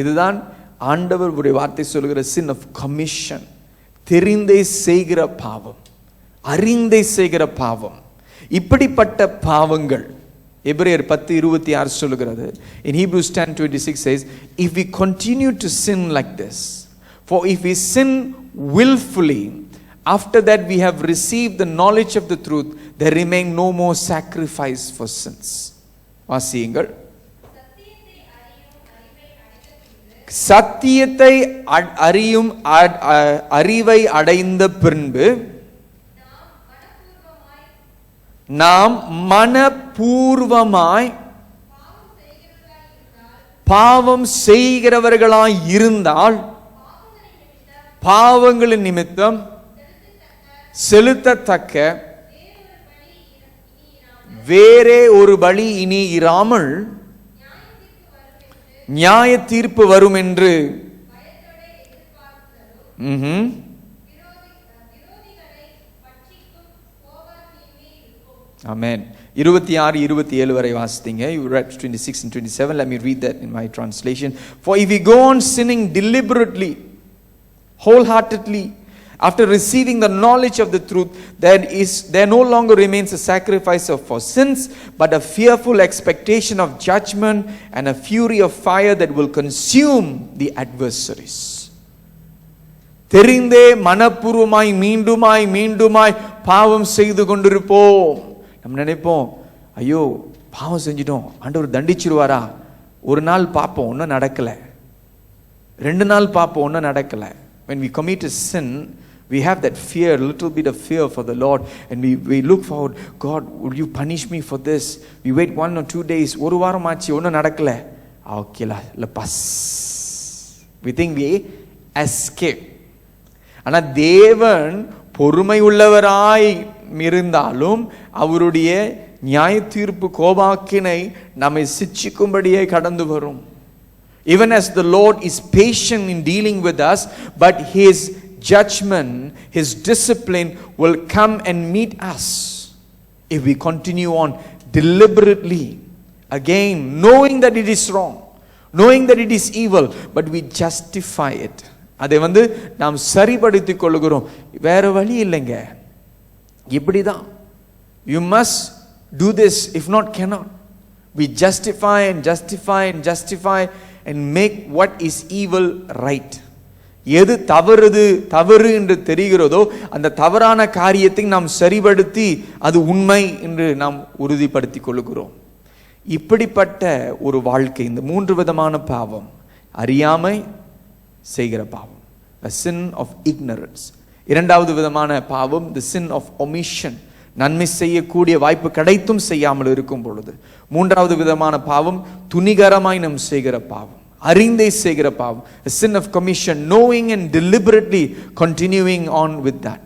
இதுதான் ஆண்டவருடைய வார்த்தை சொல்கிற sin of commission. தெரிந்தே செய்கிற பாவம், அறிந்தே செய்கிற பாவம். இப்படிப்பட்ட பாவங்கள் எபிரேயர் 10:26 சொல்கிறது. In Hebrews 10:26 says, if we continue to sin like this, for if we sin willfully, after that we have received the knowledge of the truth, there remain no more sacrifice for sins. வாசியுங்கள். சத்தியத்தை அறியும் அறிவை அடைந்த பின்பு நாம் மனப்பூர்வமாய் பாவம் செய்கிறவர்களாய் இருந்தால் பாவங்களின் நிமித்தம் செலுத்தத்தக்க வேறே ஒரு பலி இனி இராமல் நியாய தீர்ப்பு வரும் என்று Amen. 26, 27 வரை வாசித்தீங்க. You read 26 and 27. Let me read that in my translation. For if we go on sinning deliberately, wholeheartedly, after receiving the knowledge of the truth, there no longer remains a sacrifice for sins, but a fearful expectation of judgment and a fury of fire that will consume the adversaries. தெரிந்தே மனப்பூர்வமாய் மீண்டுமாய் பாவம் செய்து கொண்டிருப்போம். நம்ம நினைப்போம், ஐயோ பாவம் செஞ்சிட்டோம், ஆண்டவர் தண்டிச்சிருவாரா? ஒரு நாள் பார்ப்போம், ஒன்றும் நடக்கலை. 2 நாள் பார்ப்போம், ஒன்றும் நடக்கலை. When we commit a sin, we have that fear, a little bit of fear for the Lord, and we look forward, God, would you punish me for this? We wait 1 or 2 days, ஒரு வாரம் ஆச்சு, ஒன்றும் நடக்கலை. ஓகேலா, lepas. We think we escape. ஆனா தேவன் பொறுமை உள்ளவராய் இருந்தாலும் அவருடைய நியாய தீர்ப்பு கோபாக்கினை நம்மை சிட்சிக்கும்படியே கடந்து வரும். Even as the Lord is patient in dealing with us, but his judgment, his discipline will come and meet us if we continue on deliberately, again knowing that it is wrong, knowing that it is evil, but we justify it. அதை நாம் சரிபடுத்திக் கொள்கிறோம். வேற வழி இல்லைங்க, இப்படிதான், you must do this, if not cannot. We justify and justify and justify and make what is evil right. எது தவறு என்று தெரிகிறதோ அந்த தவறான காரியத்தை நாம் சரிபடுத்தி அது உண்மை என்று நாம் உறுதிப்படுத்திக் கொள்கிறோம். இப்படிப்பட்ட ஒரு வாழ்க்கை, இந்த 3 விதமான பாவம், அறியாமை செய்கிற பாவம், a sin of ignorance. இரண்டாவது விதமான பாவம், the sin of omission, நன்மை செய்யக்கூடிய வாய்ப்பு கிடைத்தும் செய்யாமல் இருக்கும் பொழுது. மூன்றாவது விதமான பாவம் துணிகரமாய் நாம் செய்கிற பாவம், அறிந்தே செய்கிற பாவம், a sin of commission, knowing and deliberately continuing on with that.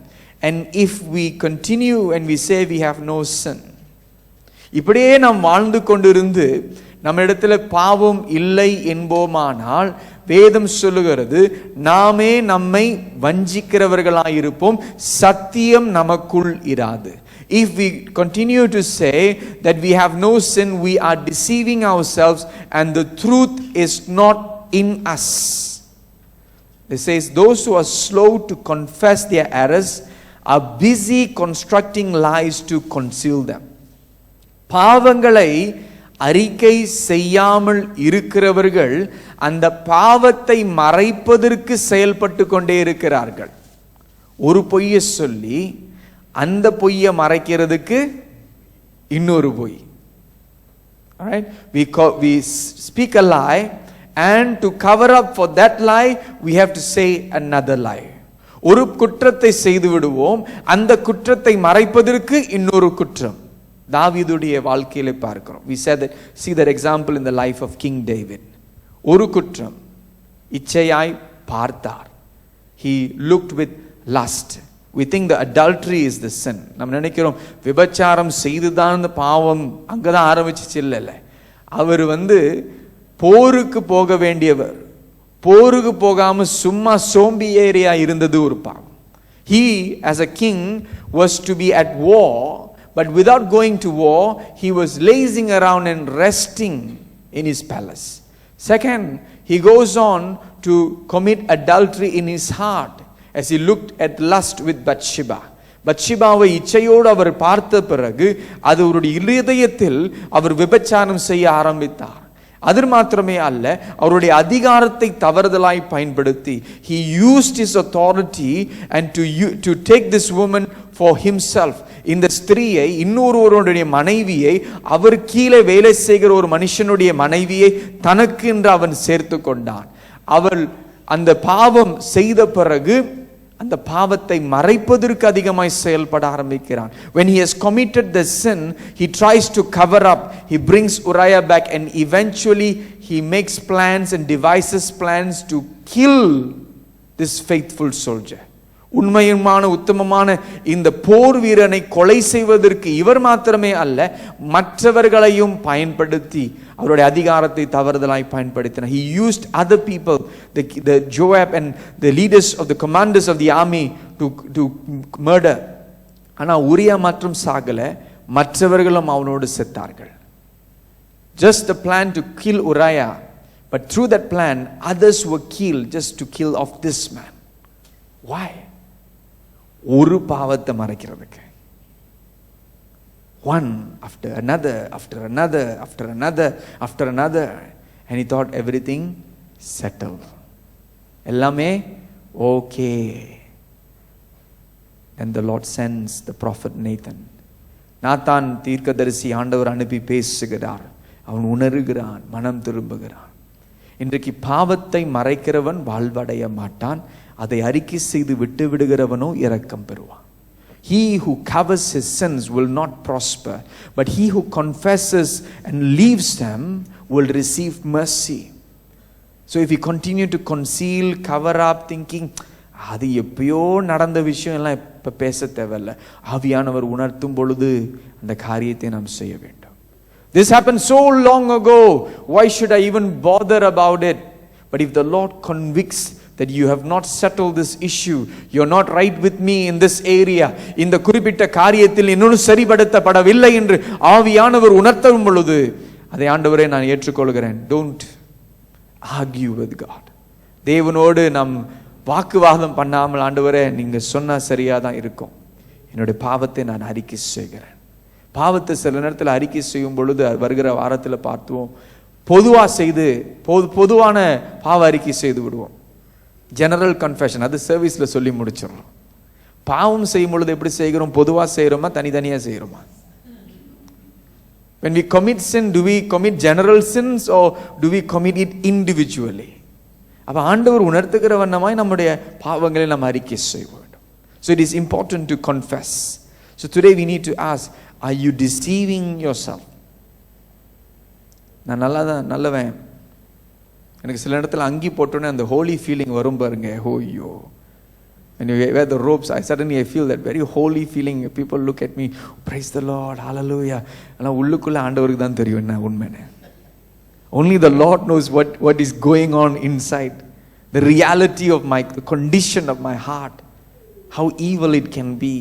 And if we continue and we say we have no sin, இப்படியே நாம் வாழ்ந்து கொண்டிருந்து நம்ம இடத்துல பாவம் இல்லை என்போமானால் வேதம் சொல்லுகிறது நாமே நம்மை வஞ்சிக்கிறவர்களாயிருப்போம், சத்தியம் நமக்குள் இராது. If we continue to say that we have no sin, we are deceiving ourselves and the truth is not in us. It says those who are slow to confess their errors are busy constructing lies to conceal them. பாவங்களை அறிக்கை செய்யாமல் இருக்கிறவர்கள் அந்த பாவத்தை மறைப்பதற்கு செயல்பட்டு கொண்டே இருக்கிறார்கள். ஒரு பொய்யை சொல்லி அந்த பொய்யை மறைக்கிறதுக்கு இன்னொரு பொய். Alright? We speak a lie, and to cover up for that lie we have to say another lie. ஒரு குற்றத்தை செய்து விடுவோம், அந்த குற்றத்தை மறைப்பதற்கு இன்னொரு குற்றம். தாவீதுடைய வாழ்க்கையில பார்க்கிறோம். We said that, see that example in the life of King David. ஒரு குற்றம், இச்சையாய் பார்த்தார். He looked with lust. We think the adultery is the sin. நம்ம நினைக்கிறோம் விபச்சாரம் செய்துதான் அந்த பாவம் அங்கதான் ஆரம்பிச்சிச்சு. இல்ல, அவர் போருக்கு போக வேண்டியவர், போருக்கு போகாம சும்மா சோம்பேறியா இருந்தது ஒரு பாவம். He as a king was to be at war, but without going to war he was lazing around and resting in his palace. Second, he goes on to commit adultery in his heart as he looked at lust with Bathsheba. பத்ஷிபாவை இச்சையோடு அவர் பார்த்த பிறகு அது அவருடைய இதயத்தில் அவர் விபச்சாரம் செய்ய ஆரம்பித்தார். அது மாத்திரமே அல்ல, அவருடைய அதிகாரத்தை தவறுதலாய் பயன்படுத்தி he used his authority and to take this woman for himself. இந்த ஸ்திரீயை, இன்னொருவருடைய மனைவியை, அவர் கீழே வேலை செய்கிற ஒரு மனுஷனுடைய மனைவியை தனக்கு என்று அவன் சேர்த்து கொண்டான். அவள் அந்த பாவம் செய்த பிறகு அந்த பாவத்தை மறைப்பதற்கு அதிகமாய் செயல்பட ஆரம்பிக்கிறான். When he has committed the sin, he tries to cover up. He brings Uriah back and eventually he makes plans and devises plans to kill this faithful soldier. உண்மையான உத்தமமான இந்த போர் வீரனை கொலை செய்வதற்கு இவர் மாத்திரமே அல்ல, மற்றவர்களையும் பயன்படுத்தி அவருடைய அதிகாரத்தை தவறுதலாய் பயன்படுத்தினார். He used other people, the Joab and the leaders of the commanders of the army to murder. ஆனா உரியா மற்றும் சாகல, மற்றவர்களும் அவனோடு செத்தார்கள். Just the plan to kill Uriah, but through that plan others were killed just to kill off this man. Why? ஒரு பாவத்தை மறைக்கிறதுக்கு. One after another after another after another after another, and he thought everything settled, எல்லாமே okay. Then the Lord sends the prophet Nathan. Nathan தீர்க்கதரிசி ஆண்டவர் அனுப்பி பேசுகிறார். அவன் உணர்கிறான், மனம் திரும்புகிறான். இன்றைக்கு பாவத்தை மறைக்கிறவன் வாழ்வடைய மாட்டான், அதை அறிக்கை செய்து விட்டு விடுகிறவனோ இரக்கம் பெறுவான். He who covers his sins will not prosper, but he who confesses and leaves them will receive mercy. So if we continue to conceal, cover up, thinking அது எப்பயோ நடந்த விஷயம் எல்லாம் இப்ப பேச தேவையில்லை. ஆவியானவர் உணர்த்தும் பொழுது அந்த காரியத்தை நாம் செய்ய வேண்டும். This happened so long ago. Why should I even bother about it? But if the Lord convicts that you have not settled this issue, you are not right with me in this area, இந்த குறிப்பிட்ட காரியத்தில் இன்னும் சரிபடுத்தப்படவில்லை என்று ஆவியானவர் உணர்த்தும் பொழுது அதை ஆண்டவரே நான் ஏற்றுக்கொள்கிறேன். Don't argue with God. தேவனோடு நாம் வாக்குவாதம் பண்ணாமல், ஆண்டவரே நீங்க சொன்னா சரியா தான் இருக்கும், என்னுடைய பாவத்தை நான் அறிக்கை செய்கிறேன். பாவத்தை சில நேரத்தில் அறிக்கை செய்யும் பொழுது வருகிற வாரத்தில் பார்த்துவோம், பொதுவான பாவ அறிக்கை செய்து விடுவோம். ஜெனரல் கன்ஃபெஷன், அது சர்வீஸ்ல சொல்லி முடிச்சிடறோம். பாவம் செய்யும் பொழுது எப்படி செய்கிறோம்? பொதுவா செய்கிறோமா, தனித்தனியா செய்கிறோமா? When we commit sin, do we commit general sins or do we commit it individually? அப்ப ஆண்டவர் உணர்த்துகிற வண்ணமாய் நம்முடைய பாவங்களை நாம் அறிக்கை செய்ய வேண்டும். So it is important to confess. So today we need to ask, are you deceiving yourself? நான் நல்லவன், எனக்கு சில இடத்துல அங்கி போட்டோன்னே அந்த ஹோலி ஃபீலிங் வரும் பாருங்க. ஹோயோ, when you wear the robes, I feel that very holy feeling. People look at me, praise the Lord, hallelujah. ஆனா உள்ளுக்குள்ள ஆண்டவருக்கு தான் தெரியும் என்ன உண்மைன்னு. Only the Lord knows what is going on inside. The reality of the condition of my heart. How evil it can be.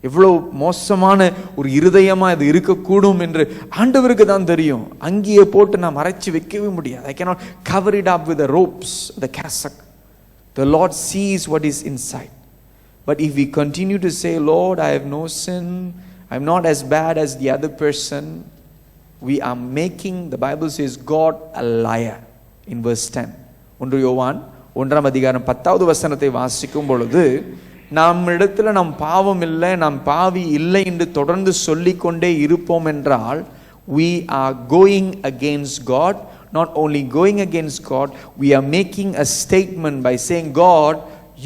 எவ்வளவு மோசமான ஒரு இருதயமா இது இருக்கக்கூடும் என்று ஆண்டவருக்கு தான் தெரியும். அங்கேயே போட்டு நான் மறைச்சு வைக்கவே முடியாது. I cannot cover it up with the ropes, the cassock. The Lord sees what is inside. But if we continue to say, Lord, I have no sin, I'm not as bad as the other person, we are making, the Bible says, God a liar. In verse 10, 1 யோவான் 1ஆம் அதிகாரம் 10வது வசனத்தை வாசிக்கும் பொழுது, நம்மிடத்துல நம் பாவம் இல்லை, நம் பாவி இல்லை என்று தொடர்ந்து சொல்லிக்கொண்டே இருப்போம் என்றால், we are going against God. Not only going against God, we are making a statement by saying, God,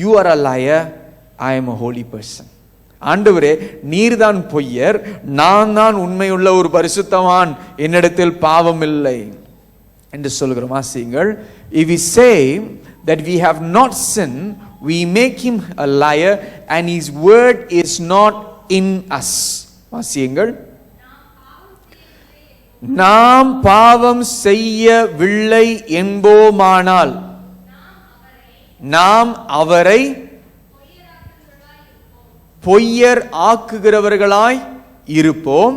you are a liar, I am a holy person. ஆண்டவரே, நீர்தான் பொய்யர், நான் தான் உண்மையுள்ள ஒரு பரிசுத்தவான், என்னிடத்தில் பாவம் இல்லை என்று சொல்கிறோம். வாசியுங்கள். If we say that we have not sinned, we make him a liar and his word is not in us. வாசியுங்கள். நாம் பாவம் செய்யவில்லை என்போமானால் நாம் அவரை பொய்யர் ஆக்குகிறவர்களாய் இருப்போம்,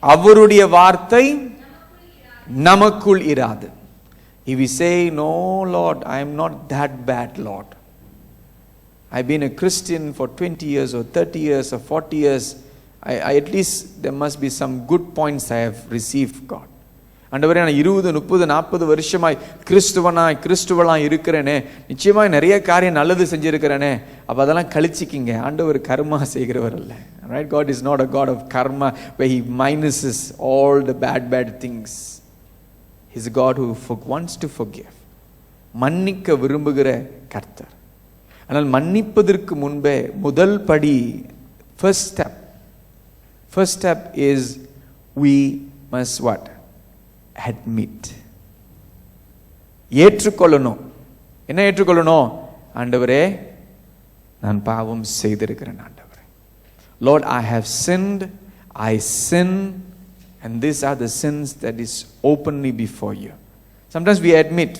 அவருடைய வார்த்தை நமக்குள் இராது. If we say, no Lord, I am not that bad, Lord, I've been a Christian for 20 years or 30 years or 40 years, I at least there must be some good points I have received, God. ஆண்டவரே, நான் 20, 30, 40 வருஷமாய் கிறிஸ்துவனாய் இருக்கிறேனே, நிச்சயமாய் நிறைய காரியம் நல்லது செஞ்சிருக்கிறேனே, அப்ப அதெல்லாம் கழிச்சிக்கிங்க. ஆண்டவர் கர்மா செய்கிறவர் அல்ல. Right? God is not a God of karma where he minuses all the bad things. He's a God who wants to forgive. மன்னிக்க விரும்புகிற கர்த்தர். ஆனால் மன்னிப்பதற்கு முன்பே முதல் படி, first step is we must what? Admit. ஏற்றுக்கொள்ளணும். என்ன ஏற்றுக்கொள்ளணும்? ஆண்டவரே, நான் பாவம் செய்திருக்கிறேன் ஆண்டவரே. Lord, I have sinned, I sin, and these are the sins that is openly before you. Sometimes we admit,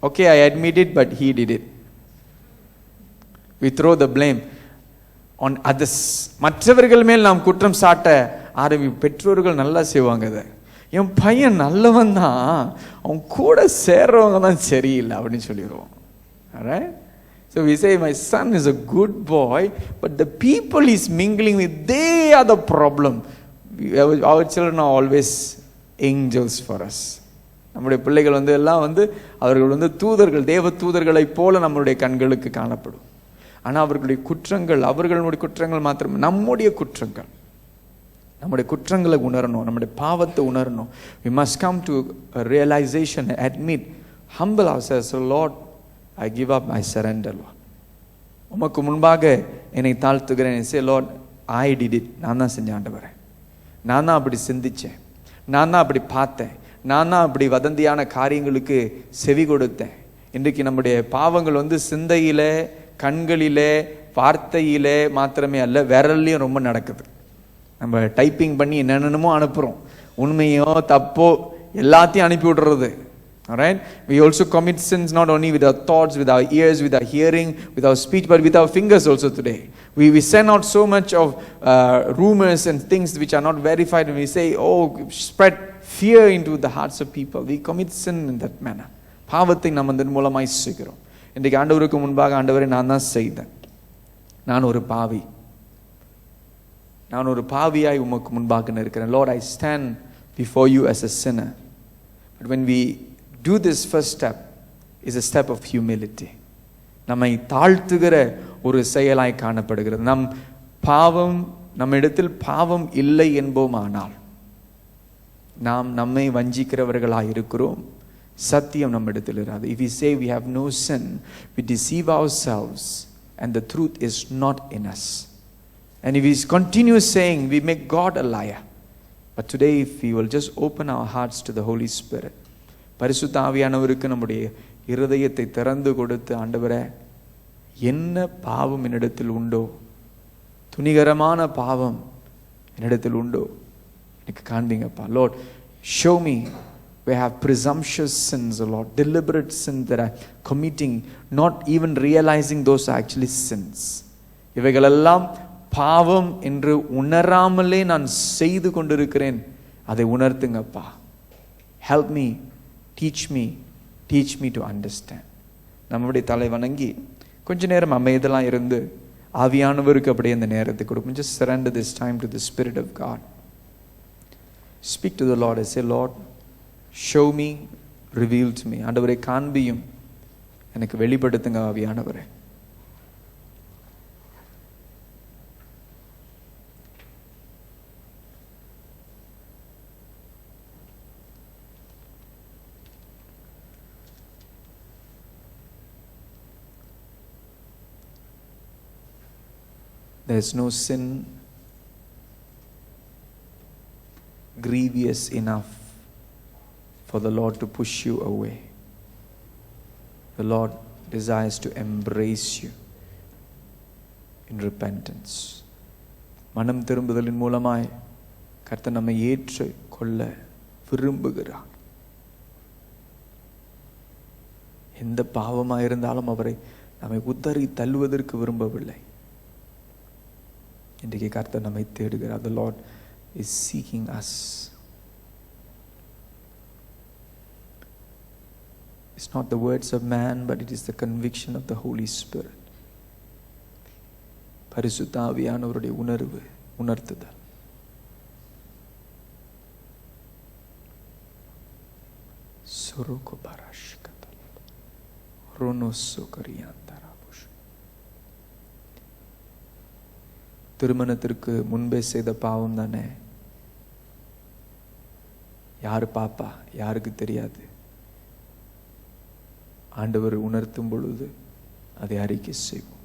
okay, I admit it, but he did it. We throw the blame on others. மற்றவர்கள் மேல் நாம் குற்றம் சாட்ட பெற்றோர்கள் நல்லா செய்வாங்க. என் பையன் நல்லவன் தான், அவன் கூட சேர்றவங்க தான் சரியில்லை அப்படின்னு சொல்லிடுவோம். Alright? So we say, my son is a good boy, but the people he's mingling with, they are the problem. Our children are always angels for us. நம்முடைய பிள்ளைகள் எல்லாம் அவர்கள் தூதர்கள், தேவ தூதர்களை போல நம்முடைய கண்களுக்கு காணப்படும். ஆனால் அவர்களுடைய குற்றங்கள் மாத்திரம் நம்முடைய குற்றங்களை உணரணும், நம்முடைய பாவத்தை உணரணும். We must come to a realization, admit, humble ourselves. So Lord, I give up, I surrender, Lord. உமக்கு முன்பாக என்னை தாழ்த்துகிறேன். Say, Lord, I did it. நான் தான் செஞ்சேன் ஆண்டவரே, நான் தான் அப்படி சிந்திச்சேன், நான் தான் அப்படி பார்த்தேன், நான் தான் அப்படி வதந்தியான காரியங்களுக்கு செவி கொடுத்தேன், இன்றைக்கு நம்முடைய பாவங்கள் வந்து சிந்தையிலே, கண்களிலே, வார்த்தையிலே மாத்திரமே அல்ல, விரல்லையும் ரொம்ப நடக்குது. நம்ம டைப்பிங் பண்ணி என்னென்னமோ அனுப்புகிறோம். உண்மையோ தப்போ எல்லாத்தையும் அனுப்பி விடுறது. Alright? We also commit sins not only with our thoughts, with our ears, with our hearing, with our speech, but with our fingers also today. We send out so much of rumors and things which are not verified, and we say, oh, spread fear into the hearts of people. We commit sin in that manner. பாவத்தை நாம் அதன் மூலமாய் செய்கிறோம். இன்றைக்கு ஆண்டவருக்கு முன்பாக, ஆண்டவரை நான் தான் செய்தேன், நான் ஒரு பாவி, நான் ஒரு பாவியாய் உமக்கு முன்பாக இருக்கிறேன். Lord, I stand before you as a sinner. But when we do this first step, is a step of humility. நம்மை தாழ்த்துகிற ஒரு செயலாய் காணப்படுகிறது. நம் பாவம், நம்மிடத்தில் பாவம் இல்லை என்போமானால் நாம் நம்மை வஞ்சிக்கிறவர்களாய் இருக்கிறோம். சத்தியம் நம்மிடத்தில் இராது. If we say we have no sin, we deceive ourselves and the truth is not in us. And if we continue saying, we make God a liar. But today, if we will just open our hearts to the Holy Spirit, பரிசுத்த ஆவியானவருக்கு நம்முடைய இருதயத்தை திறந்து கொடுத்து, ஆண்டவரே, என்ன பாவம் என்னிடத்தில் உண்டோ, துணிகரமான பாவம் என்னிடத்தில் உண்டோ எனக்கு காண்பீங்கப்பா. Lord, show me where I have presumptuous sins, O Lord, deliberate sins that I'm committing, not even realizing those are actually sins. இவைகளெல்லாம் பாவம் என்று உணராமலே நான் செய்து கொண்டிருக்கிறேன். அதை உணர்த்துங்கப்பா. Help me, teach me to understand. நம்முடைய தலை வணங்கி கொஞ்ச நேரம் அமைதலாம் இருந்து ஆவியானவருக்கு அப்படியே அந்த நேரத்தை கொடுப்போம். Just surrender this time to the Spirit of God. Speak to the Lord and say, Lord, show me, reveal to me. ஆண்டவரே, காண்பியும், எனக்கு வெளிப்படுத்துங்க ஆவியானவரே. There is no sin grievous enough for the Lord to push you away. The Lord desires to embrace you in repentance. மனம் திரும்புதலின் மூலமாய் கர்த்தர் நம்மை ஏற்று கொள்ள விரும்புகிறார். எந்த பாவமாக இருந்தாலும் அவரை நம்மை உதறி தள்ளுவதற்கு விரும்பவில்லை. இன்றைக்கு கர்த்தர் நம்மை தேடுகிறார். The Lord is seeking us. It's not the words of man, but it is the conviction of the Holy Spirit. பரிசுத்த ஆவியானவருடைய உணர்வு, உணர்த்துதல். சுருக்கு பராஷ்கதல் ரோனோசு கரியாந்தராபுஷ். திருமணத்திற்கு முன்பே செய்த பாவம் தானே, யாரு பாப்பா, யாருக்கு தெரியாது. ஆண்டவர் உணர்த்தும் பொழுது அதை அறிக்கை செய்வோம்.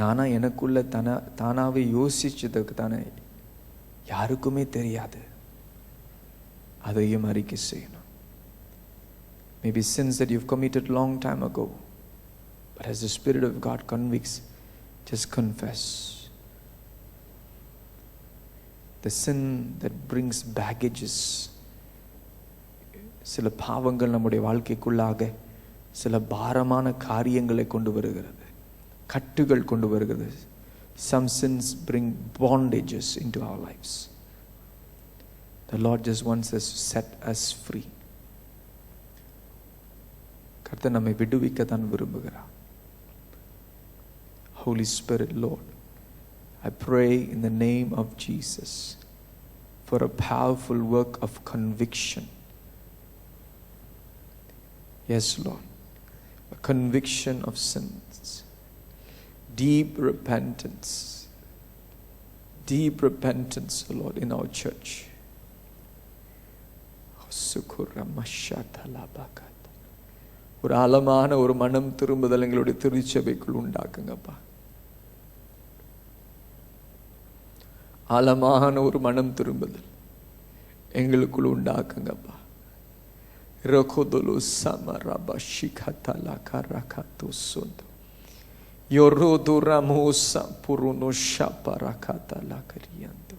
நானா எனக்குள்ள தானாவே யோசிச்சதுக்கு தானே யாருக்குமே தெரியாது, அதையும் அறிக்கை செய்யணும். Maybe sins that you've committed long time ago, but as the Spirit of God convicts, just confess. The sin that brings baggages, சில பாவங்கள் நம்முடைய வாழ்க்கைக்குள்ளாக சில பாரமான காரியங்களை கொண்டு வருகிறது, கட்டுகள் கொண்டு வருகிறது. Some sins bring bondages into our lives. The Lord just wants us to set us free. கர்த்தர் நம்மை விடுவிக்க தான் விரும்புகிறார். Holy Spirit, Lord, I pray in the name of Jesus for a powerful work of conviction. Yes, Lord, a conviction of sins, deep repentance, Lord, in our church. ஒரு ஆழமான ஒரு மனம் திரும்புதல் எங்களுடைய திருச்சபைக்குள் உண்டாக்குங்கப்பா. ஆழமான ஒரு மனம் திரும்புதல். எங்களுக்குள் உண்டாக்குங்கப்பா. ரகோதலு சமரப ஷிகதல கரகது சொந்த யோரோதுர மூசா புருனு ஷபரகதல கரியந்து.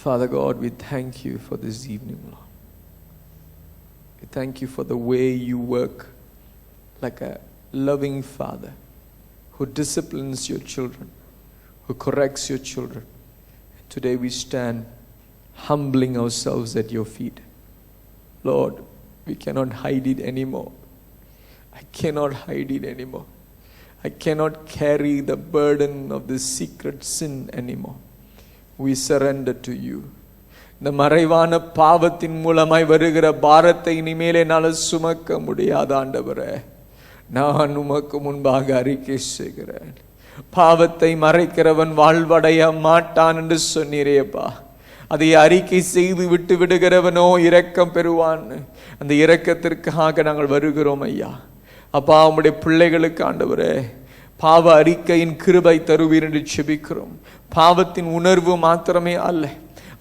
Father God, we thank you for this evening, Lord. We thank you for the way you work like a loving father who disciplines your children, who corrects your children. And today we stand humbling ourselves at your feet. Lord, we cannot hide it anymore. I cannot hide it anymore. I cannot carry the burden of this secret sin anymore. We surrender to you. இந்த மறைவான பாவத்தின் மூலமாய் வருகிற பாரத்தை இனிமேல் என்னால் சுமக்க முடியாத ஆண்டவரே, நான் உமக்கு முன்பாக அறிக்கை செய்கிறேன். பாவத்தை மறைக்கிறவன் வாழ்வடைய மாட்டான் என்று சொன்னீரேப்பா. அதை அறிக்கை செய்து விட்டு விடுகிறவனோ இரக்கம் பெறுவான். அந்த இரக்கத்திற்காக நாங்கள் வருகிறோம் ஐயா. அப்பா, உம்முடைய பிள்ளைகளுக்கு ஆண்டவரே பாவ அறிக்கையின் கிருபை தருவீர் என்று செபிக்கிறோம். பாவத்தின் உணர்வு மாத்திரமே அல்ல,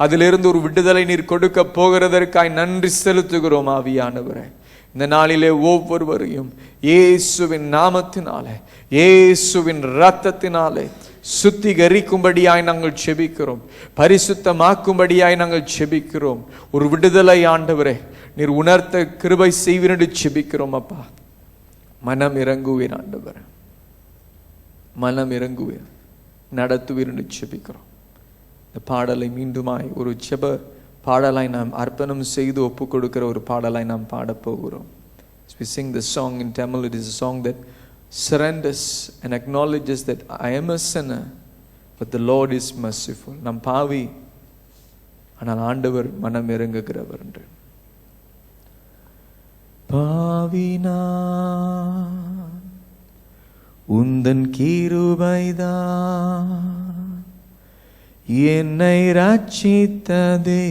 அதிலிருந்து ஒரு விடுதலை நீர் கொடுக்க போகிறதற்காய் நன்றி செலுத்துகிறோம் ஆவியானவரே. இந்த நாளிலே ஒவ்வொருவரையும் இயேசுவின் நாமத்தினாலே, இயேசுவின் இரத்தத்தினாலே சுத்திகரிக்கும்படியாய் நாங்கள் செபிக்கிறோம். பரிசுத்தமாக்கும்படியாய் நாங்கள் செபிக்கிறோம். ஒரு விடுதலை ஆண்டவரே நீர் உணர்த்த கிருபை செய்வீர் என்று செபிக்கிறோம். அப்பா, மனம் இறங்குவீர் ஆண்டவரே, மனம் இறங்குவீர், நடத்துவீர் என்று செபிக்கிறோம். இந்த பாடலை மீண்டுமாய் ஒரு செப பாடலாய் நாம் அர்ப்பணம் செய்து ஒப்பு கொடுக்கிற ஒரு பாடலாய் நாம் பாடப்போகிறோம். As we sing the song in Tamil, it is a song that surrenders and acknowledges that I am a sinner, but the Lord is merciful. நாம் பாவி, ஆனால் ஆண்டவர் மனம் இறங்குகிறவர் என்று. பாவினா உந்தன் கிருபைதான் என்னை ரட்சித்ததே,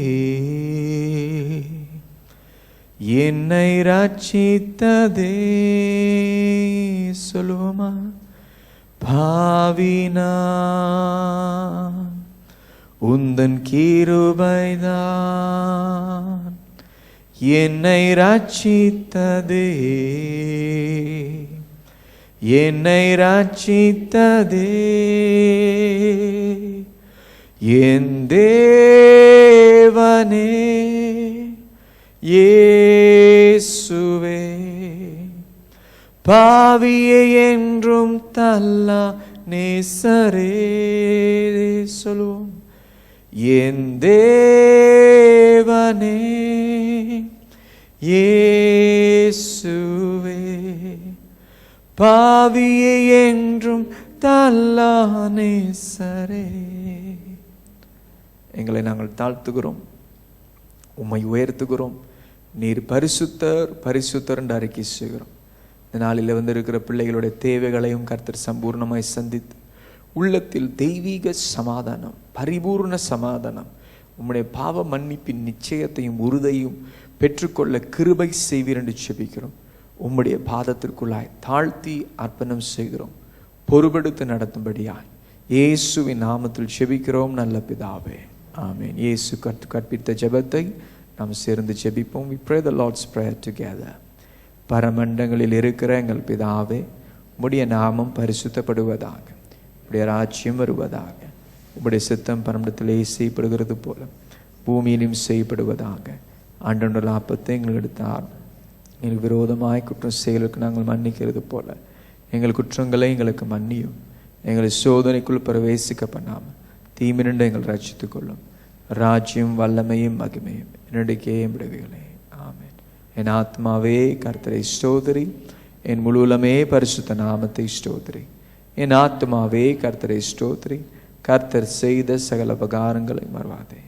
என்னை ரட்சித்ததே. சொல்லுவோமா? பாவினா உந்தன் கிருபைதான் என்னை ரட்சித்ததே, என்னை ரட்சித்ததே. என் தேவனே இயேசுவே, பாவியை என்றும் தள்ளா நேசரே. சொல்லுவோம். என் தேவனே இயேசுவே, பாவியை என்றும் தள்ளா நேசரே. எங்களை நாங்கள் தாழ்த்துகிறோம், உம்மை உயர்த்துகிறோம். நீர் பரிசுத்தர், பரிசுத்தர் என்று அறிக்கை செய்கிறோம். இந்த நாளில் வந்திருக்கிற பிள்ளைகளுடைய தேவைகளையும் கர்த்தர் சம்பூர்ணமாய் சந்தித்து உள்ளத்தில் தெய்வீக சமாதானம், பரிபூர்ண சமாதானம், உம்முடைய பாவ மன்னிப்பின் நிச்சயத்தையும் உறுதியையும் பெற்றுக்கொள்ள கிருபை செய்வீர் என்று செபிக்கிறோம். உம்முடைய பாதத்திற்குள்ளாய் தாழ்த்தி அர்ப்பணம் செய்கிறோம். பொறுபெடுத்து நடத்தும்படியாய் இயேசுவின் நாமத்தில் செபிக்கிறோம் நல்ல பிதாவே, ஆமென். இயேசு கற்பித்த ஜெபத்தை நாம் சேர்ந்து ஜெபிப்போம். We pray the Lord's prayer together. பரமண்டங்களில் இருக்கிற எங்கள் பிதாவே, உம்முடைய நாமம் பரிசுத்தப்படுவதாக, உம்முடைய ராஜ்யம் வருவதாக, உம்முடைய சித்தம் பரமண்டத்திலே செய்யப்படுகிறது போல பூமியிலும் செய்யப்படுவதாக. ஆண்டவருடைய அப்பத்தை எங்களுக்கு எடுத்தார், எங்களுக்கு விரோதமாய் குற்றம் செயலுக்கு நாங்கள் மன்னிக்கிறது போல எங்கள் குற்றங்களை எங்களுக்கு மன்னியும். எங்களை சோதனைக்குள் பிரவேசிக்க பண்ணாமல் தீமிரண்டு எங்கள் ரட்சித்துக் கொள்ளும். ராஜ்யம் வல்லமையும் மகிமையும் என்னுடைய விடுவிகளே, ஆமென். என் ஆத்மாவே கர்த்தரை ஸ்தோத்திரி, என் முழுவலமே பரிசுத்த நாமத்தை ஸ்தோத்திரி. என் ஆத்மாவே கர்த்தரை ஸ்தோத்திரி, கர்த்தர் செய்த சகல உபகாரங்களை மறவாதே.